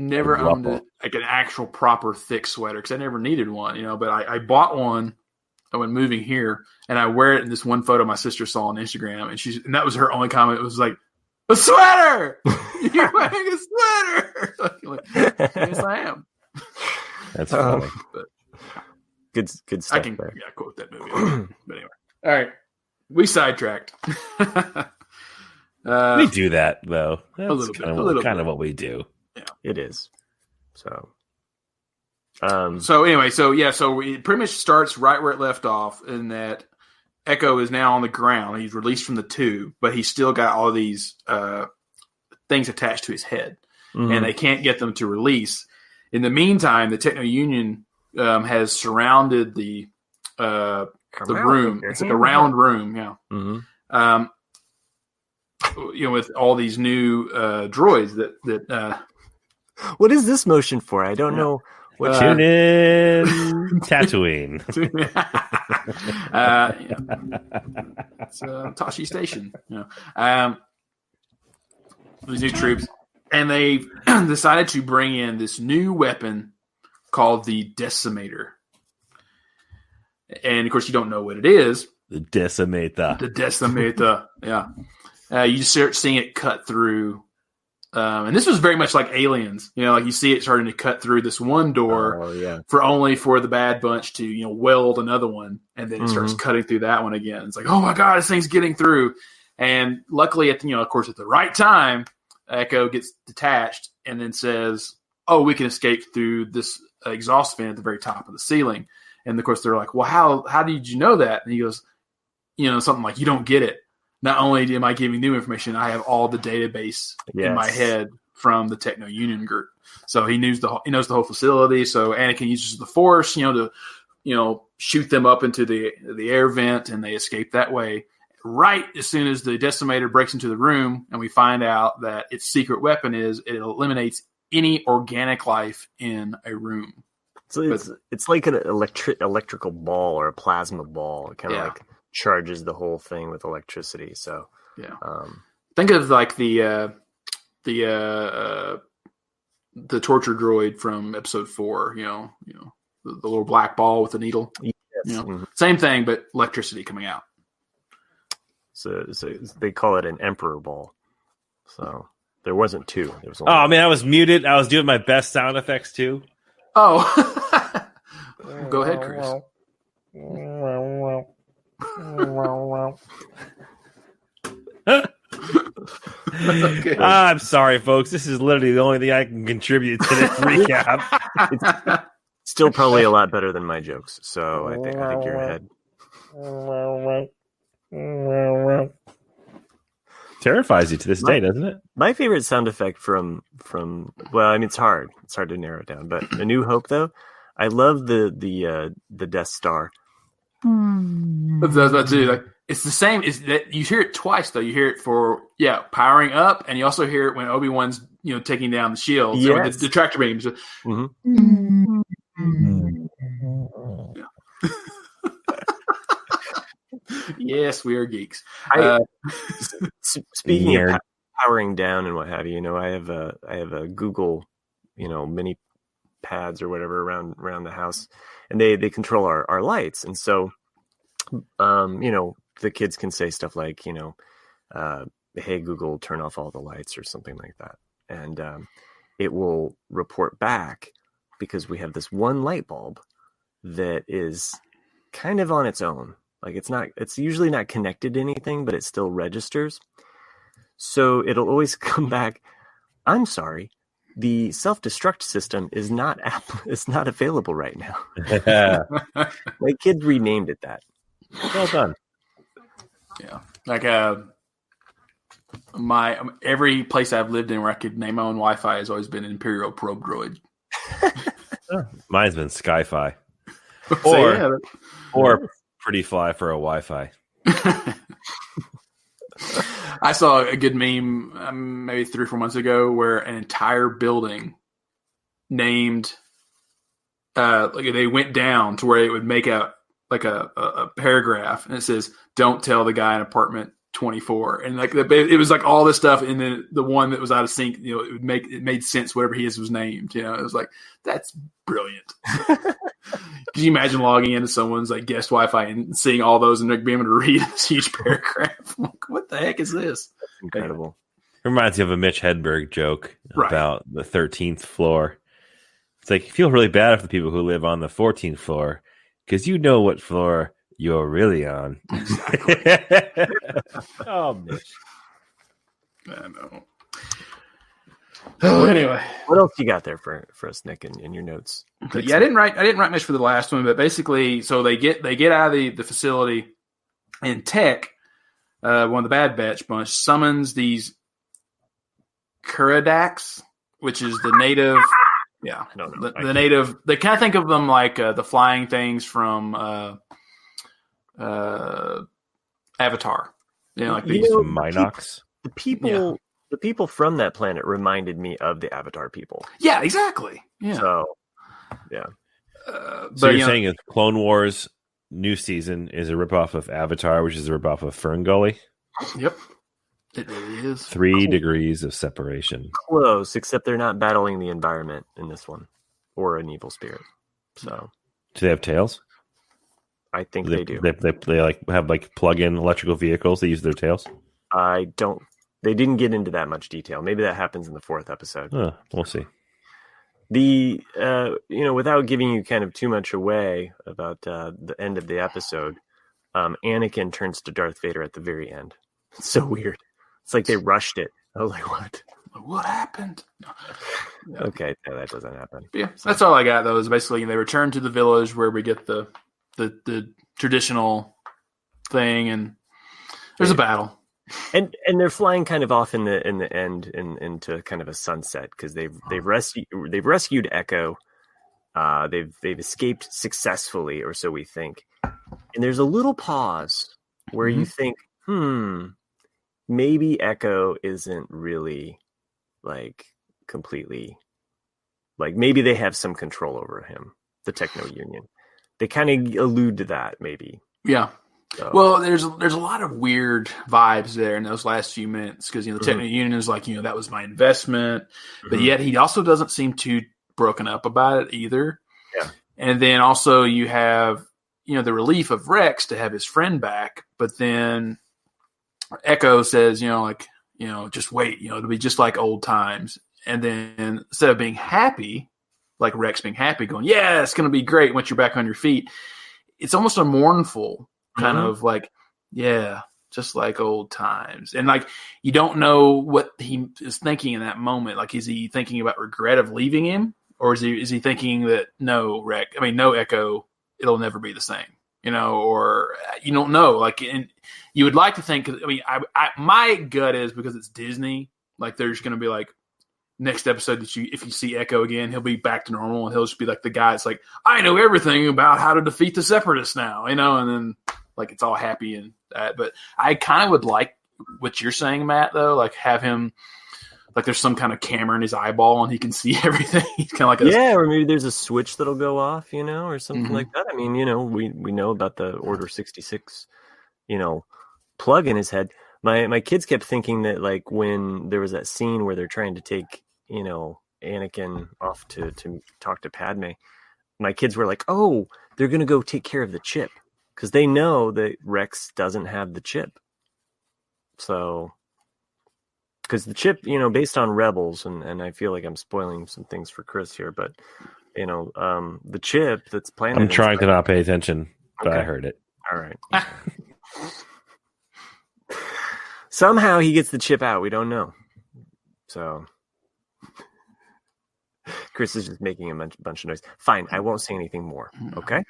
never owned Ruffle. like an actual proper thick sweater because I never needed one, you know. But I bought one when moving here, and I wear it in this one photo my sister saw on Instagram, and that was her only comment. It was like, a sweater. You're wearing a sweater. Like, yes, I am. That's funny. But Good stuff I can there. quote that movie. But anyway, all right, we sidetracked. We do that though. That's little kind bit. of what we do. It is. So. So anyway, so it pretty much starts right where it left off, in that Echo is now on the ground. He's released from the tube, but he's still got all these things attached to his head, and they can't get them to release. In the meantime, the Techno Union has surrounded the room. It's like a round room, yeah. Mm-hmm. With all these new droids that. What is this motion for? I don't know. Tune in Tatooine. It's Tashi Station. These new troops, and they decided to bring in this new weapon called the Decimator. And of course, you don't know what it is. The Decimator. The Decimator. Yeah. You start seeing it cut through. And this was very much like Aliens. Like you see it starting to cut through this one door for the Bad Bunch to, weld another one. And then it starts cutting through that one again. It's like, oh my God, this thing's getting through. And luckily, of course, at the right time, Echo gets detached and then says, oh, we can escape through this exhaust vent at the very top of the ceiling. And of course, they're like, well, how did you know that? And he goes, something like, you don't get it. Not only am I giving new information, I have all the database in my head from the Techno Union group. So he knows the whole facility. So Anakin uses the Force, to shoot them up into the air vent, and they escape that way. Right as soon as the Decimator breaks into the room, and we find out that its secret weapon is it eliminates any organic life in a room. So it's like an electrical ball or a plasma ball. It kind of like charges the whole thing with electricity. So think of like the torture droid from Episode 4. The little black ball with the needle. Yes. Same thing, but electricity coming out. So they call it an Emperor ball. So there wasn't two. There was only Oh man, I was muted. I was doing my best sound effects too. Oh, go ahead, Chris. Okay. I'm sorry, folks. This is literally the only thing I can contribute to this recap. It's still probably a lot better than my jokes. So I think you're ahead. Terrifies you to this day, doesn't it? My favorite sound effect from it's hard to narrow it down, but A New Hope though, I love the Death Star. That's too. Like, it's the same. Is that you hear it twice though? You hear it for powering up, and you also hear it when Obi-Wan's taking down the shield. Yes. So the tractor beams. Yes, we are geeks. Speaking of powering down and what have you, I have a Google, mini pads or whatever around the house, and they control our lights, and so, the kids can say stuff like, hey Google, turn off all the lights or something like that, and it will report back because we have this one light bulb that is kind of on its own. Like it's usually not connected to anything, but it still registers. So it'll always come back I'm sorry, the self-destruct system is not available right now. My kid renamed it that. Well done. Yeah, like every place I've lived in where I could name my own Wi-Fi has always been Imperial Probe Droid. Mine's been Sky-Fi. So, Or Pretty Fly for a Wi-Fi. I saw a good meme maybe 3 or 4 months ago where an entire building named like they went down to where it would make a paragraph, and it says, "Don't tell the guy in apartment 24." And like it was like all this stuff, and then the one that was out of sync, it made sense whatever his was named. It was like, that's brilliant. Could you imagine logging into someone's like guest Wi-Fi and seeing all those and being able to read this huge paragraph? I'm like, what the heck is this? Incredible. It reminds me of a Mitch Hedberg joke Right. about the 13th floor. It's like, you feel really bad for the people who live on the 14th floor because you know what floor you're really on. Oh, Mitch. I know. Well, anyway, what else you got there for us, Nick, in your notes? Yeah, I didn't write much for the last one, but basically, so they get out of the facility, and Tech, one of the Bad Batch bunch, summons these Kuradaks, which is the native. Yeah, the native. They kind of think of them like the flying things from Avatar. Like these Minox. The people. Yeah. The people from that planet reminded me of the Avatar people. Yeah, exactly. Yeah. So, yeah. So you're saying it's Clone Wars new season is a ripoff of Avatar, which is a ripoff of Fern Gully? Yep. It really is. 3 degrees of separation. Close, except they're not battling the environment in this one or an evil spirit. So, do they have tails? I think they do. They like have like plug-in electrical vehicles that use their tails? I don't. They didn't get into that much detail. Maybe that happens in the 4th episode. We'll see. The without giving you kind of too much away about the end of the episode, Anakin turns to Darth Vader at the very end. It's so weird. It's like they rushed it. I was like, what? What happened? Okay, no, that doesn't happen. Yeah, that's all I got, though, is basically they return to the village where we get the traditional thing, and there's a battle. And they're flying kind of off in the end into kind of a sunset because they've rescued Echo. They've escaped successfully, or so we think. And there's a little pause where you think, maybe Echo isn't really like completely, like maybe they have some control over him, the Techno Union. They kind of allude to that, maybe. Yeah. So. Well, there's a lot of weird vibes there in those last few minutes because the Techno Union is like, that was my investment, but yet he also doesn't seem too broken up about it either. Yeah. And then also you have the relief of Rex to have his friend back, but then Echo says just wait, it'll be just like old times. And then instead of being happy, like Rex being happy, going, yeah, it's going to be great once you're back on your feet, it's almost a mournful kind of like, yeah, just like old times. And like, you don't know what he is thinking in that moment. Like, is he thinking about regret of leaving him? Or is he thinking that no Echo, it'll never be the same, or you don't know. Like, and you would like to think, my gut is because it's Disney, like there's going to be like next episode that if you see Echo again, he'll be back to normal and he'll just be like the guy that's like, I know everything about how to defeat the Separatists now, and then like it's all happy and that. But I kind of would like what you're saying, Matt, though, like have him like there's some kind of camera in his eyeball and he can see everything. He's kind of like or maybe there's a switch that'll go off, or something like that. I mean, we know about the Order 66, plug in his head. My kids kept thinking that like when there was that scene where they're trying to take Anakin off to talk to Padme, my kids were like, oh, they're gonna go take care of the chip because they know that Rex doesn't have the chip. So because the chip, based on Rebels, and I feel like I'm spoiling some things for Chris here, but the chip that's planted. I'm trying to not pay attention, but I heard it. All right. Somehow he gets the chip out. We don't know. So Chris is just making a bunch of noise. Fine, I won't say anything more. Okay,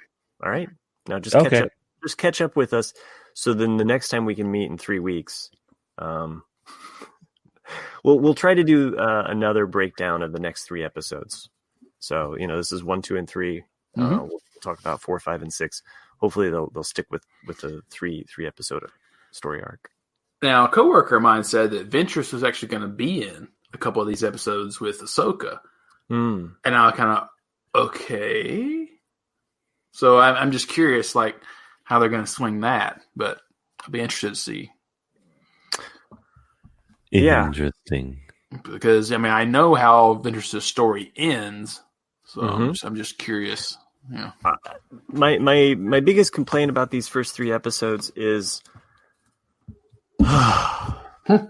all right. Now just catch up. Just catch up with us. So then the next time we can meet in 3 weeks, we'll try to do another breakdown of the next 3 episodes. So this is 1, 2, and 3. We'll talk about 4, 5, and 6. Hopefully they'll stick with the three episode story arc. Now, a coworker of mine said that Ventress was actually going to be in a couple of these episodes with Ahsoka. And I kind of, okay. So I'm just curious, like, how they're going to swing that. But I'll be interested to see. Interesting. Because, I know how Ventress' story ends. So I'm just curious. Yeah. My biggest complaint about these first 3 episodes is I'm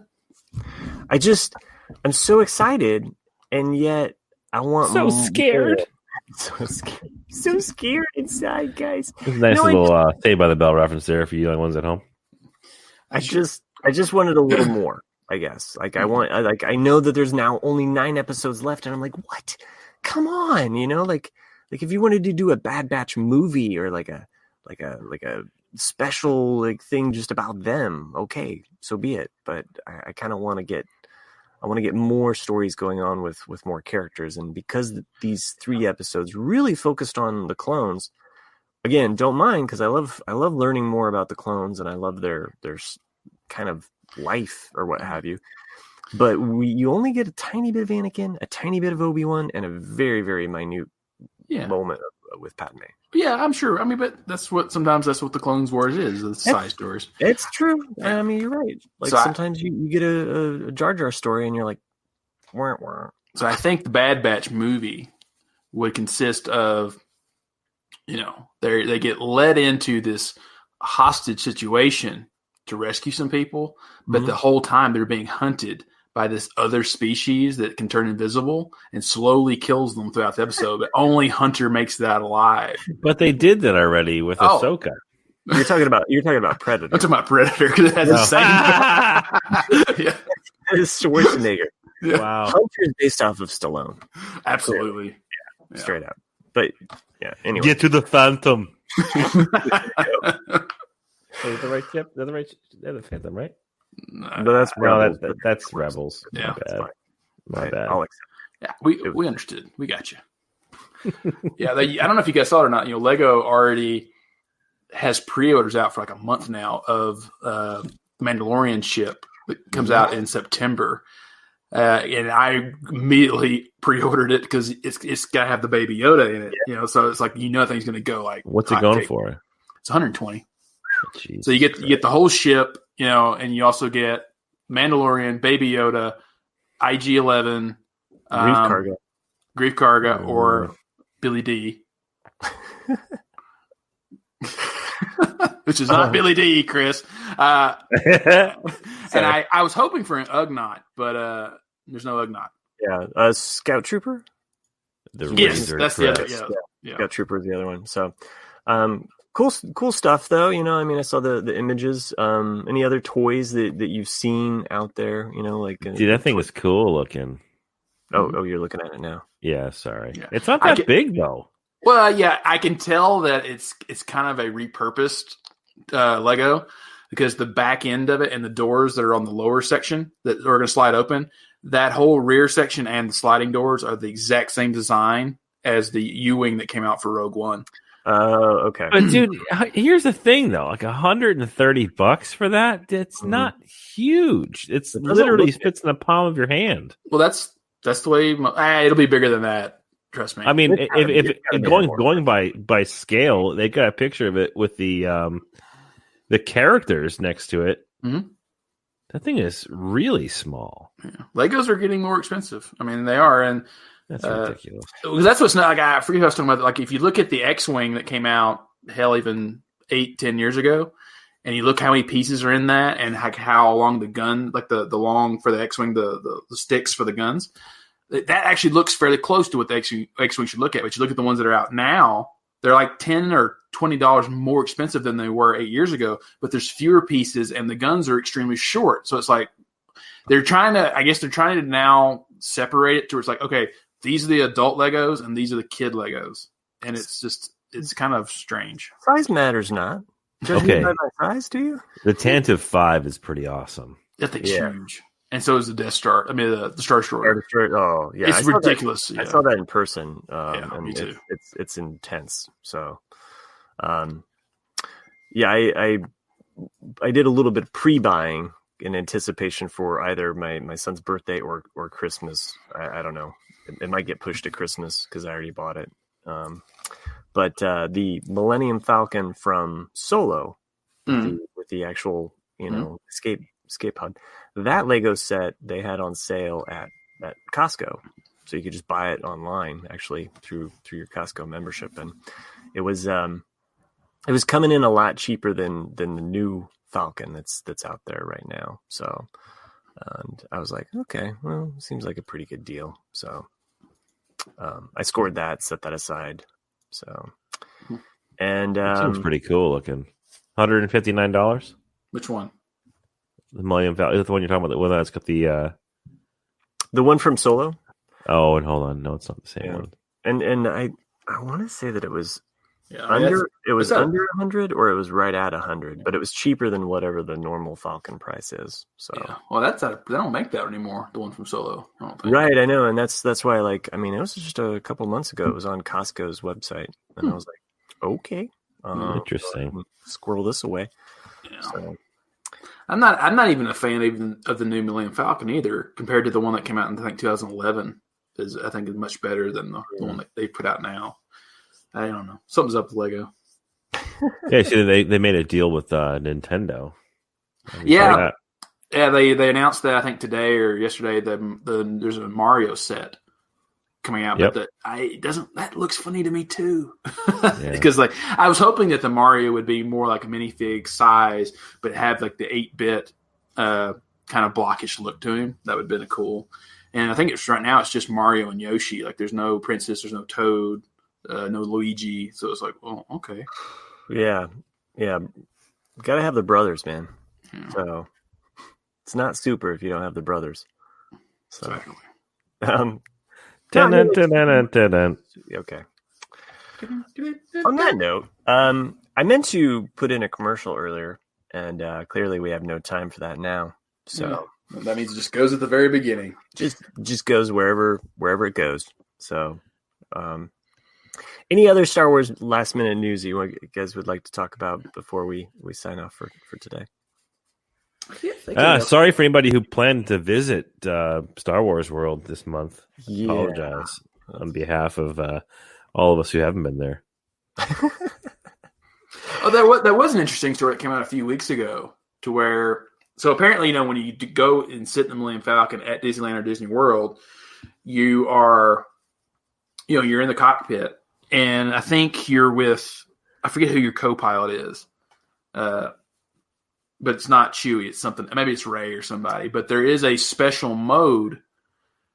so excited, and yet I want scared. So scared inside, guys. There's a nice little Saved by the Bell reference there for you young ones at home. I just wanted a little more, I guess. Like I know that there's now only 9 episodes left, and I'm like, what? Come on, like if you wanted to do a Bad Batch movie or like a special thing just about them, okay, so be it. But I kind of want to get more stories going on with more characters, and because these 3 episodes really focused on the clones, again, don't mind, because I love learning more about the clones, and I love their kind of life or what have you. But you only get a tiny bit of Anakin, a tiny bit of Obi-Wan, and a very, very minute moment with Padme. Yeah, I'm sure. But sometimes that's what the Clone Wars is, the side stories. It's true. You're right. Like so sometimes you get a Jar Jar story and you're like, wah, wah. So I think the Bad Batch movie would consist of, they get led into this hostage situation to rescue some people, but the whole time they're being hunted by this other species that can turn invisible and slowly kills them throughout the episode, but only Hunter makes that alive. But they did that already with Ahsoka. You're talking about Predator. I'm talking about Predator because it has the same. Yeah, it is Schwarzenegger. Yeah. Wow, Hunter is based off of Stallone. Absolutely, straight up. But anyway, get to the Phantom. Is the right tip? Is that the right? They're the Phantom, right? No, that's Rebels. Yeah, my bad. I'll accept. Yeah, we understood. We got you. Yeah, I don't know if you guys saw it or not. Lego already has pre-orders out for like a month now of the Mandalorian ship that comes out in September, and I immediately pre-ordered it because it's got to have the Baby Yoda in it. So it's like that thing's going to go like. What's it going for? It's $120. Jeez, so you get the whole ship, and you also get Mandalorian, Baby Yoda, IG-11, Grief Karga, or Billy D, which is not Billy D, Chris. And I was hoping for an Ugnaught, but there's no Ugnaught. Yeah, Scout Trooper. Yes, that's the other. Yeah, Scout Trooper is the other one. So. Cool stuff though. I saw the images. Any other toys that you've seen out there? Dude, that thing is cool looking. Oh, you're looking at it now. Yeah, sorry. Yeah. It's not that big though. Well, yeah, I can tell that it's kind of a repurposed Lego because the back end of it and the doors that are on the lower section that are going to slide open, that whole rear section and the sliding doors are the exact same design as the U-Wing that came out for Rogue One. Oh, okay. But dude, here's the thing though, like $130 for that, it's not huge. It literally fits in the palm of your hand. Well, that's the way it'll be bigger than that. Trust me. I mean, if going by scale, they got a picture of it with the characters next to it. Mm-hmm. That thing is really small. Yeah. Legos are getting more expensive. They are, and that's ridiculous. That's what's not like. I forget who I was talking about. Like, if you look at the X-wing that came out, even 8-10 years ago, and you look how many pieces are in that, and how long the gun, like the long for the X-wing, the sticks for the guns, that actually looks fairly close to what the X-wing should look at. But you look at the ones that are out now, they're like $10 or $20 more expensive than they were 8 years ago. But there's fewer pieces, and the guns are extremely short. So it's like they're trying to now separate it to where it's like, okay, these are the adult Legos and these are the kid Legos, and it's kind of strange. Size matters not. Okay. By my size, do you? The Tantive 5 is pretty awesome. That thing's huge, and so is the Death Star. I mean, the Star Destroyer. Oh, yeah, it's ridiculous. I saw that in person. Me too. It's intense. So, yeah, I did a little bit of pre-buying in anticipation for either my son's birthday or Christmas. I don't know. It might get pushed to Christmas because I already bought it. But the Millennium Falcon from Solo with the actual, escape pod, that Lego set they had on sale at Costco. So you could just buy it online, actually, through your Costco membership. And it was coming in a lot cheaper than the new Falcon that's out there right now. So, and I was like, okay, well, seems like a pretty good deal. So, I scored that, set that aside. So, and seems pretty cool looking. $159. Which one? The Millennium Falcon. The one you're talking about. The one that's got the one from Solo. Oh, and hold on, no, it's not the same one. And I want to say that it was under 100 or it was right at 100, but it was cheaper than whatever the normal Falcon price is. So well, they don't make that anymore. The one from Solo, I don't think. Right, I know, and that's why it was just a couple months ago. It was on Costco's website, and I was like, okay, interesting. Squirrel this away. Yeah. So. I'm not even a fan even of the new Millennium Falcon either. Compared to the one that came out in I think 2011, I think is much better than the one that they put out now. I don't know. Something's up with Lego. Yeah, see, they made a deal with Nintendo. Yeah, they announced that I think today or yesterday that there's a Mario set coming out, but that looks funny to me too. Because I was hoping that the Mario would be more like a minifig size, but have like the 8-bit kind of blockish look to him. That would have been cool. And I think right now it's just Mario and Yoshi. Like there's no Princess, there's no Toad. No Luigi, so it's like, well, okay. Yeah. Gotta have the brothers, man. Yeah. So it's not super if you don't have the brothers. So, okay. On that note, I meant to put in a commercial earlier, and clearly we have no time for that now. So that means it just goes at the very beginning. Just goes wherever it goes. So. Any other Star Wars last minute news you guys would like to talk about before we sign off for today? Sorry for anybody who planned to visit Star Wars World this month. Apologize on behalf of all of us who haven't been there. That was an interesting story that came out a few weeks ago to where, so apparently, when you go and sit in the Millennium Falcon at Disneyland or Disney World, you are, you're in the cockpit. And I think you're with, I forget who your co-pilot is, but it's not Chewie. It's something, maybe it's Rey or somebody. But there is a special mode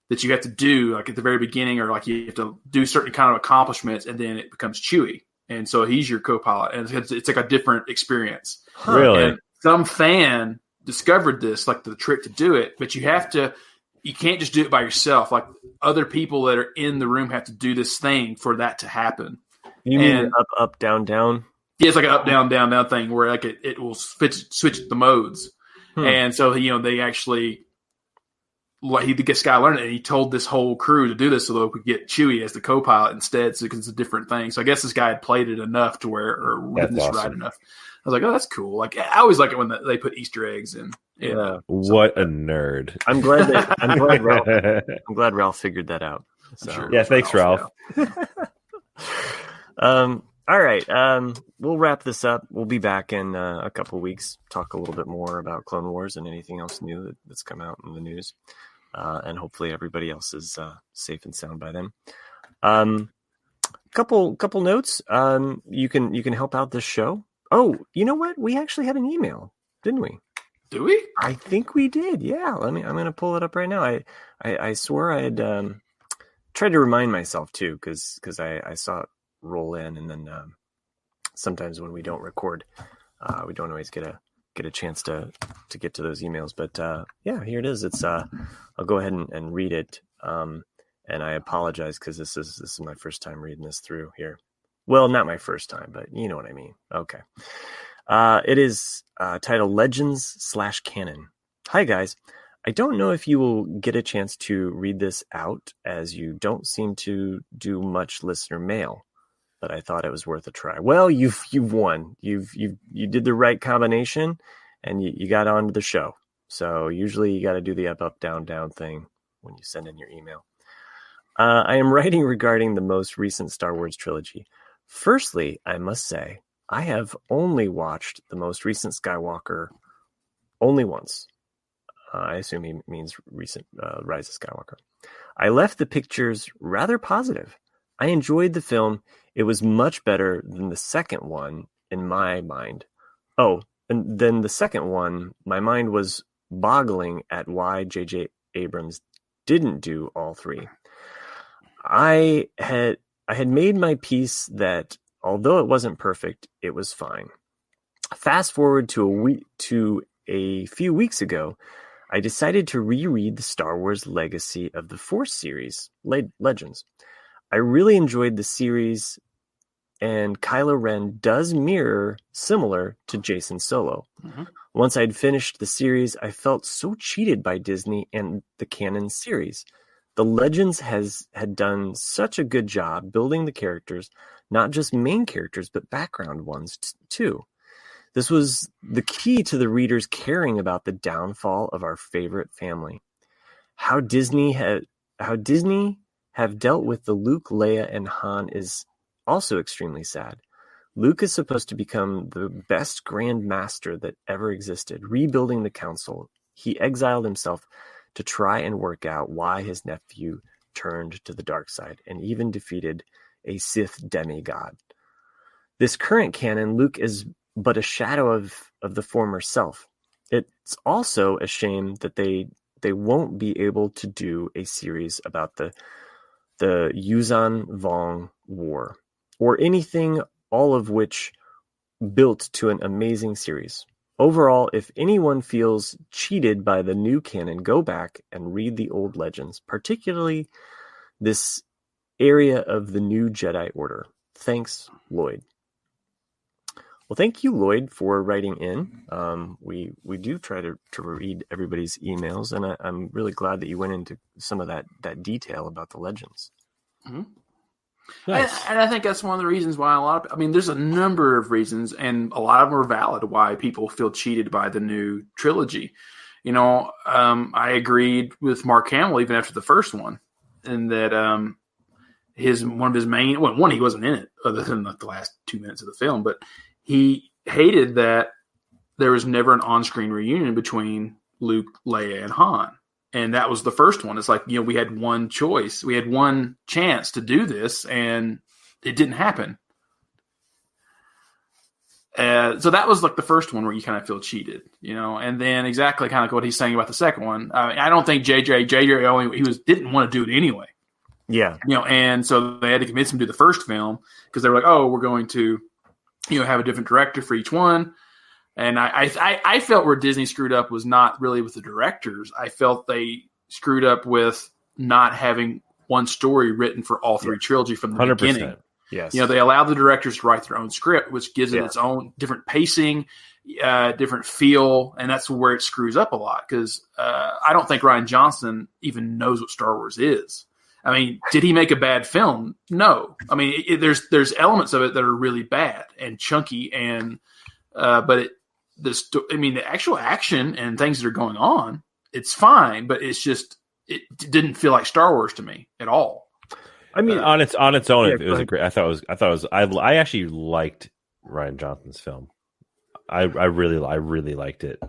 that you have to do, like at the very beginning, or like you have to do certain kind of accomplishments, and then it becomes Chewie. And so he's your co-pilot, and it's like a different experience. Really? And some fan discovered this, like the trick to do it, but you can't just do it by yourself. Like other people that are in the room have to do this thing for that to happen. You mean up, down, down? Yeah, it's like an up, down, down, down thing where like it will switch the modes. And so, they actually, this guy learned it, and he told this whole crew to do this so they could get Chewie as the co-pilot instead, because it's a different thing. So I guess this guy had played it enough to where, or ridden this ride enough. I was like, oh, that's cool. Like I always like it when they put Easter eggs in. What a nerd! I'm glad Ralph figured that out. So. Sure yeah, thanks, Ralph. All right, we'll wrap this up. We'll be back in a couple of weeks. Talk a little bit more about Clone Wars and anything else new that's come out in the news, and hopefully everybody else is safe and sound by then. Couple notes. You can help out this show. Oh, you know what? We actually had an email, didn't we? Do we? I think we did. Yeah. I'm going to pull it up right now. I swore I had tried to remind myself too, because I saw it roll in, and then sometimes when we don't record, we don't always get a chance to get to those emails. But yeah, here it is. It's I'll go ahead and read it. And and I apologize because this is my first time reading this through here. Well, not my first time, but you know what I mean. Okay. It is titled Legends/Canon. Hi, guys. I don't know if you will get a chance to read this out, as you don't seem to do much listener mail, but I thought it was worth a try. Well, you've won. You did the right combination, and you got onto the show. So usually you got to do the up, down, down thing when you send in your email. I am writing regarding the most recent Star Wars trilogy. Firstly, I must say, I have only watched the most recent Skywalker only once. I assume he means recent Rise of Skywalker. I left the pictures rather positive. I enjoyed the film. It was much better than the second one in my mind. Oh, and then the second one, my mind was boggling at why J.J. Abrams didn't do all three. I had made my peace that although it wasn't perfect, it was fine. Fast forward to a few weeks ago, I decided to reread the Star Wars Legacy of the Force series, Legends. I really enjoyed the series, and Kylo Ren does mirror similar to Jason Solo. Mm-hmm. Once I'd finished the series, I felt so cheated by Disney and the canon series. The Legends had done such a good job building the characters, not just main characters, but background ones too. This was the key to the readers caring about the downfall of our favorite family. How Disney have dealt with the Luke, Leia, and Han is also extremely sad. Luke is supposed to become the best Grand Master that ever existed, rebuilding the Council. He exiled himself to try and work out why his nephew turned to the dark side and even defeated a Sith demigod. This current canon, Luke is but a shadow of the former self. It's also a shame that they won't be able to do a series about the Yuuzhan Vong War or anything, all of which built to an amazing series. Overall, if anyone feels cheated by the new canon, go back and read the old Legends, particularly this area of the new Jedi Order. Thanks, Lloyd. Well, thank you, Lloyd, for writing in. We do try to read everybody's emails, and I'm really glad that you went into some of that detail about the Legends. Mm-hmm. Nice. And I think that's one of the reasons why there's a number of reasons, and a lot of them are valid, why people feel cheated by the new trilogy. I agreed with Mark Hamill even after the first one, and that he wasn't in it other than the last 2 minutes of the film, but he hated that there was never an on-screen reunion between Luke, Leia, and Han. And that was the first one. It's like, we had one choice. We had one chance to do this, and it didn't happen. So that was like the first one where you kind of feel cheated, and then exactly kind of what he's saying about the second one. I don't think JJ didn't want to do it anyway. Yeah. And so they had to convince him to do the first film because they were like, oh, we're going to, have a different director for each one. And I felt where Disney screwed up was not really with the directors. I felt they screwed up with not having one story written for all three trilogy from the 100%. Beginning. Yes. They allow the directors to write their own script, which gives it its own different pacing, different feel, and that's where it screws up a lot because I don't think Rian Johnson even knows what Star Wars is. I mean, did he make a bad film? No. I mean, there's elements of it that are really bad and chunky, and but the actual action and things that are going on, it's fine, but it's just it didn't feel like Star Wars to me at all. I mean, on its own, it was a great. I actually liked Rian Johnson's film. I really liked it.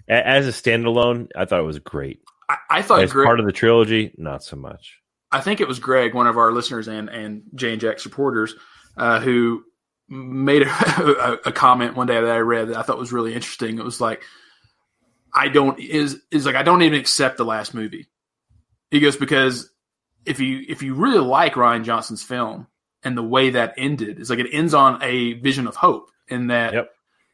As a standalone, I thought it was great. I thought as part of the trilogy, not so much. I think it was Greg, one of our listeners and Jay and Jack supporters, who made a comment one day that I read that I thought was really interesting. It was like, I don't even accept the last movie. He goes, because if you really like Rian Johnson's film and the way that ended, it's like it ends on a vision of hope in that,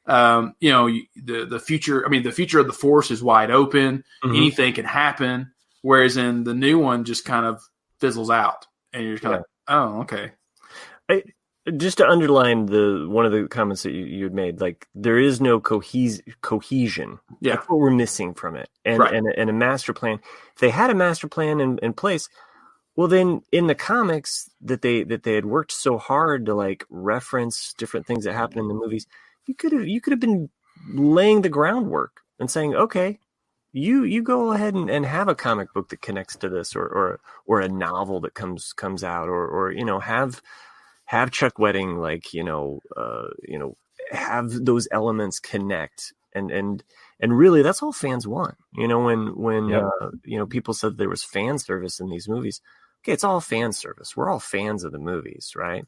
the future. I mean, the future of the Force is wide open. Mm-hmm. Anything can happen. Whereas in the new one, just kind of fizzles out, and you're just kind of oh, okay. Just to underline one of the comments that you had made, like there is no cohesion. Yeah, that's what we're missing from it, and a master plan. If they had a master plan in place, well, then in the comics that they had worked so hard to like reference different things that happen in the movies, you could have been laying the groundwork and saying, okay, you go ahead and have a comic book that connects to this, or a novel that comes out, or have Chuck Wedding, like, have those elements connect, and really that's all fans want. When people said there was fan service in these movies, okay, it's all fan service. We're all fans of the movies, right?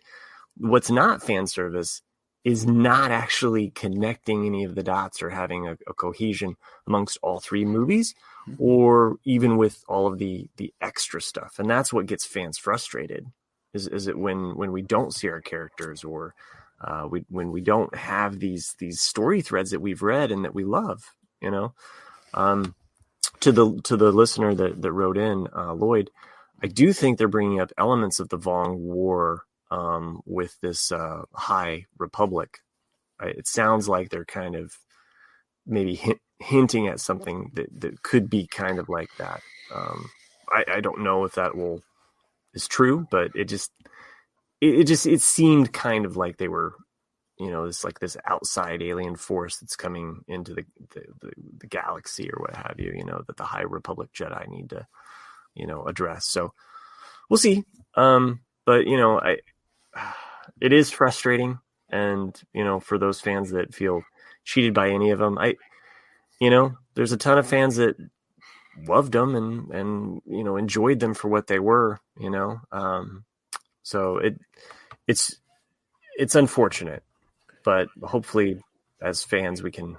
What's not fan service is not actually connecting any of the dots or having a cohesion amongst all three movies, or even with all of the extra stuff. And that's what gets fans frustrated. Is it when we don't see our characters, or when we don't have these story threads that we've read and that we love, to the listener that wrote in, Lloyd, I do think they're bringing up elements of the Vong War with this High Republic. It sounds like they're kind of maybe hinting at something that could be kind of like that. I don't know if that is true, but it seemed kind of like they were, this outside alien force that's coming into the galaxy or what have you, that the High Republic Jedi need to, address. So we'll see. But it is frustrating, and for those fans that feel cheated by any of them, there's a ton of fans that loved them and enjoyed them for what they were, so it's unfortunate, but hopefully as fans we can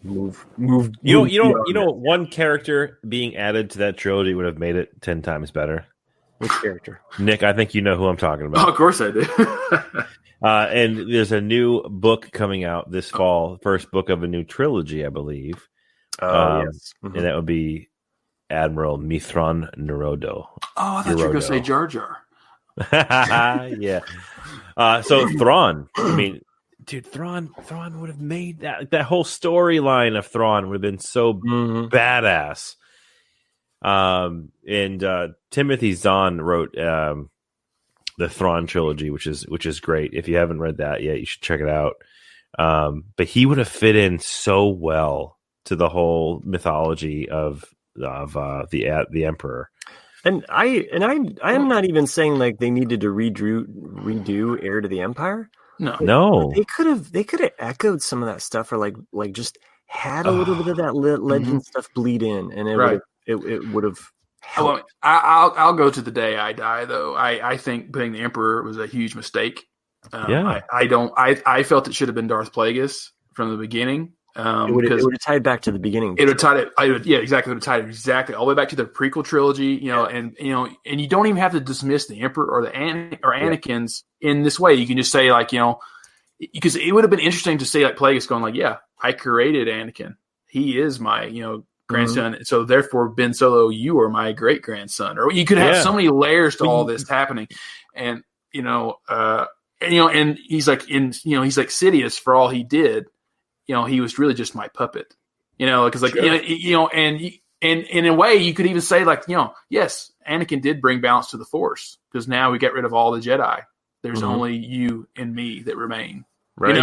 move. One character being added to that trilogy would have made it 10 times better. Which character? Nick, I think you know who I'm talking about. Oh, of course I do. And there's a new book coming out this fall, first book of a new trilogy, I believe. Yes. Mm-hmm. And that would be Admiral Mithron Nerodo. Oh, I thought you were going to say Jar Jar. Yeah. So Thrawn, dude, Thrawn would have made that whole storyline of Thrawn would have been so badass. And Timothy Zahn wrote the Thrawn trilogy, which is great. If you haven't read that yet, you should check it out. But he would have fit in so well to the whole mythology of the Emperor. And I am not even saying like they needed to redo Heir to the Empire. No. They could have echoed some of that stuff, or like just had a little bit of that legend stuff bleed in, and it would have helped. I'll go to the day I die, though. I think putting the Emperor was a huge mistake. I felt it should have been Darth Plagueis from the beginning. It would have tied back to the beginning. It would have tied it. Exactly. It would have tied it exactly all the way back to the prequel trilogy. And you don't even have to dismiss the Emperor or Anakin's in this way. You can just say because it would have been interesting to say like Plagueis going like, yeah, I created Anakin. He is my grandson. So therefore, Ben Solo, you are my great grandson. Or you could have so many layers to all this happening, and and he's like he's like Sidious for all he did. He was really just my puppet, because like, and in a way you could even say like, yes, Anakin did bring balance to the Force, because now we get rid of all the Jedi. There's only you and me that remain. Right.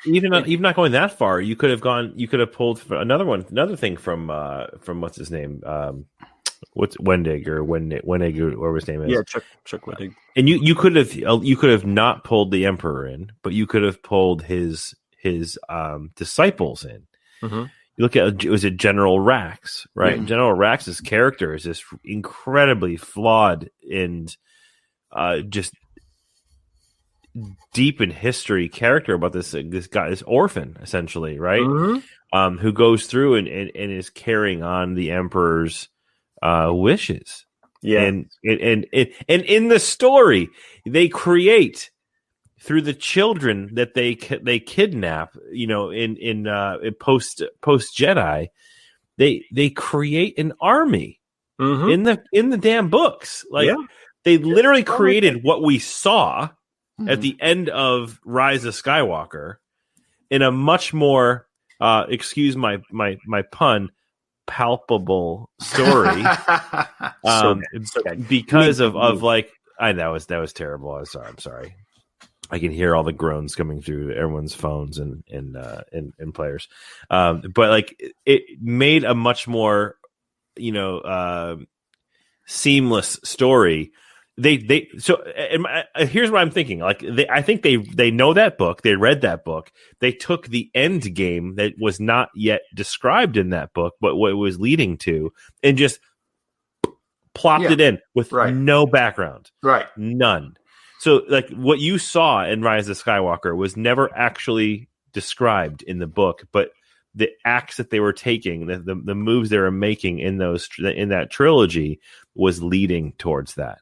Even not going that far, you could have pulled another thing from what's his name? What's Wendig or whatever his name is. Yeah, Chuck Wendig. And you could have not pulled the Emperor in, but you could have pulled his disciples in. You look at, was it General Rax, right? Mm-hmm. General Rax's character is this incredibly flawed and just deep in history character about this guy, this orphan essentially, right? Mm-hmm. Who goes through and is carrying on the Emperor's wishes. Yeah, and in the story they create, through the children that they kidnap, in post Jedi, they create an army in the damn books. Like Yeah. they literally created what we saw at the end of Rise of Skywalker in a much more excuse my pun, palpable story. Because of like that was terrible. I'm sorry. I can hear all the groans coming through everyone's phones and players. But like it made a much more, seamless story. Here's what I'm thinking. Like I think they know that book. They read that book. They took the end game that was not yet described in that book, but what it was leading to, and just plopped it in with no background. Right. None. So like what you saw in Rise of Skywalker was never actually described in the book, but the acts that they were taking, the moves they were making in that trilogy was leading towards that.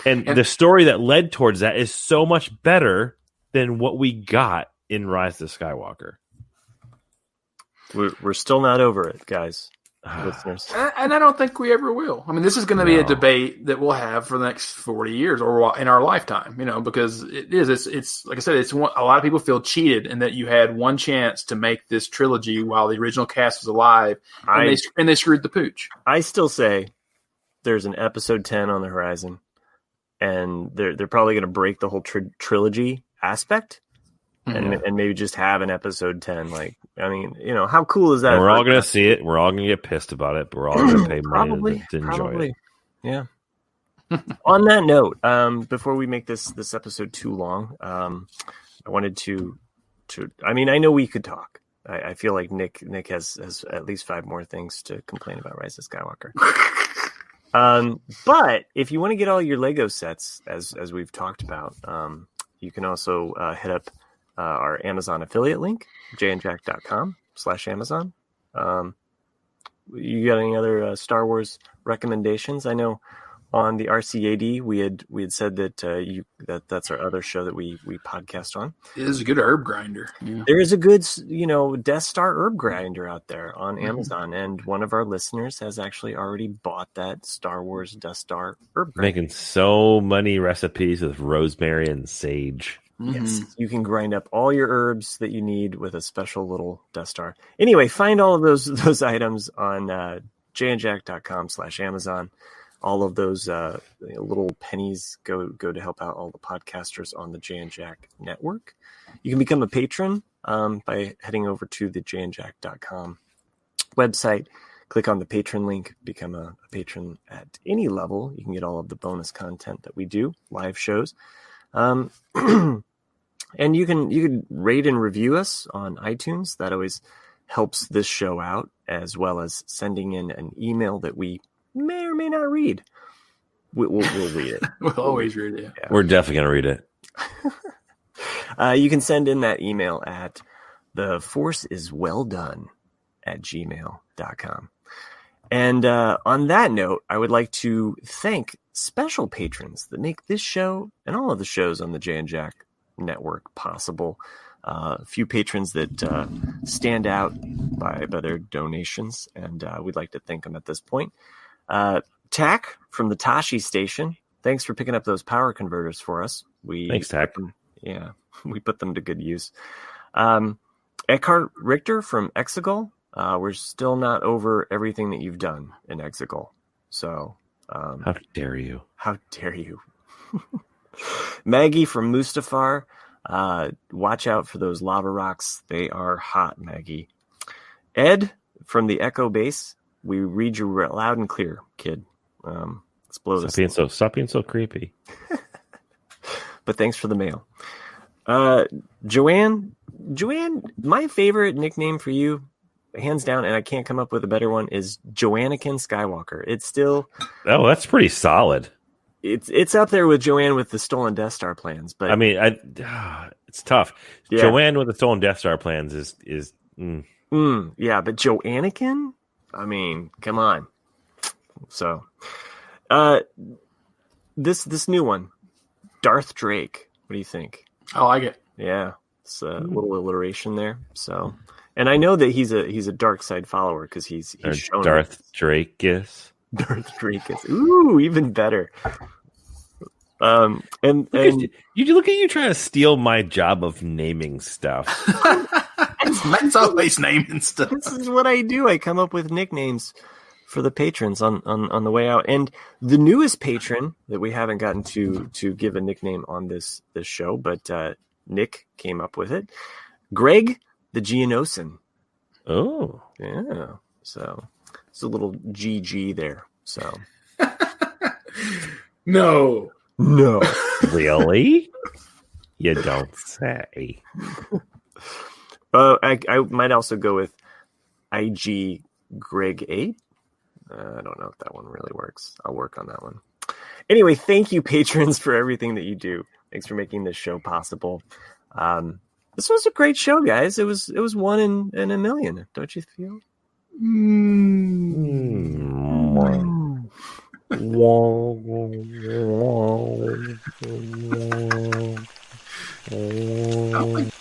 And the story that led towards that is so much better than what we got in Rise of Skywalker. We're still not over it, guys. Listeners. And I don't think we ever will. I mean, this is going to be a debate that we'll have for the next 40 years or in our lifetime, because it's like I said, a lot of people feel cheated in that you had one chance to make this trilogy while the original cast was alive and they screwed the pooch. I still say there's an episode 10 on the horizon, and they're probably going to break the whole trilogy aspect. And maybe just have an episode 10. Like, I mean, how cool is that? And we're all going to see it. We're all going to get pissed about it, but we're all going to pay money to enjoy it. Yeah. On that note, before we make this episode too long, I wanted to I mean, I know we could talk. I feel like Nick has at least 5 more things to complain about Rise of Skywalker. But if you want to get all your Lego sets, as we've talked about, you can also hit up our Amazon affiliate link, jandjack.com/Amazon. You got any other Star Wars recommendations? I know on the RCAD we had said that that's our other show that we podcast on. It is a good herb grinder. Yeah. There is a good Death Star herb grinder out there on Amazon, and one of our listeners has actually already bought that Star Wars Death Star herb grinder. Making so many recipes with rosemary and sage. Yes, you can grind up all your herbs that you need with a special little Death Star. Anyway, find all of those items on jandjack.com/Amazon. All of those little pennies go to help out all the podcasters on the Jay and Jack network. You can become a patron by heading over to the jandjack.com website. Click on the patron link, become a patron at any level. You can get all of the bonus content that we do, live shows. And you can rate and review us on iTunes. That always helps this show out, as well as sending in an email that we may or may not read. We'll read it. We'll always read it. Yeah. We're definitely going to read it. You can send in that email at theforceiswelldone@gmail.com. And on that note, I would like to thank special patrons that make this show and all of the shows on the Jay and Jack network possible. A few patrons that stand out by their donations, and we'd like to thank them at this point. Tack from the Tashi station, thanks for picking up those power converters for us. Thanks, Tack. Yeah, we put them to good use. Eckhart Richter from Exegol, we're still not over everything that you've done in Exegol. So, how dare you? How dare you? Maggie from Mustafar, watch out for those lava rocks. They are hot, Maggie. Ed from the Echo Base, we read you loud and clear, kid. Let's blow this. Stop being so creepy. But thanks for the mail. Joanne, my favorite nickname for you, hands down, and I can't come up with a better one, is Joannikin Skywalker. It's still... Oh, that's pretty solid. It's up there with Joanne with the stolen Death Star plans, but I mean, it's tough. Yeah. Joanne with the stolen Death Star plans is yeah, but Joannikin, I mean, come on. So, this new one, Darth Drake. What do you think? I like it. Yeah, it's a little alliteration there. So, and I know that he's a dark side follower because he's shown Darth Drakus. Darth Drakus. Ooh, even better. And you look at you trying to steal my job of naming stuff. Matt's always naming stuff. This is what I do. I come up with nicknames for the patrons on the way out. And the newest patron that we haven't gotten to give a nickname on this show, but Nick came up with it. Greg the Geonosin. Oh. Yeah. So it's a little GG there. So No. Really? You don't say. I might also go with IG Greg 8. I don't know if that one really works. I'll work on that one. Anyway, thank you, patrons, for everything that you do. Thanks for making this show possible. This was a great show, guys. It was one in a million. Don't you feel? I don't think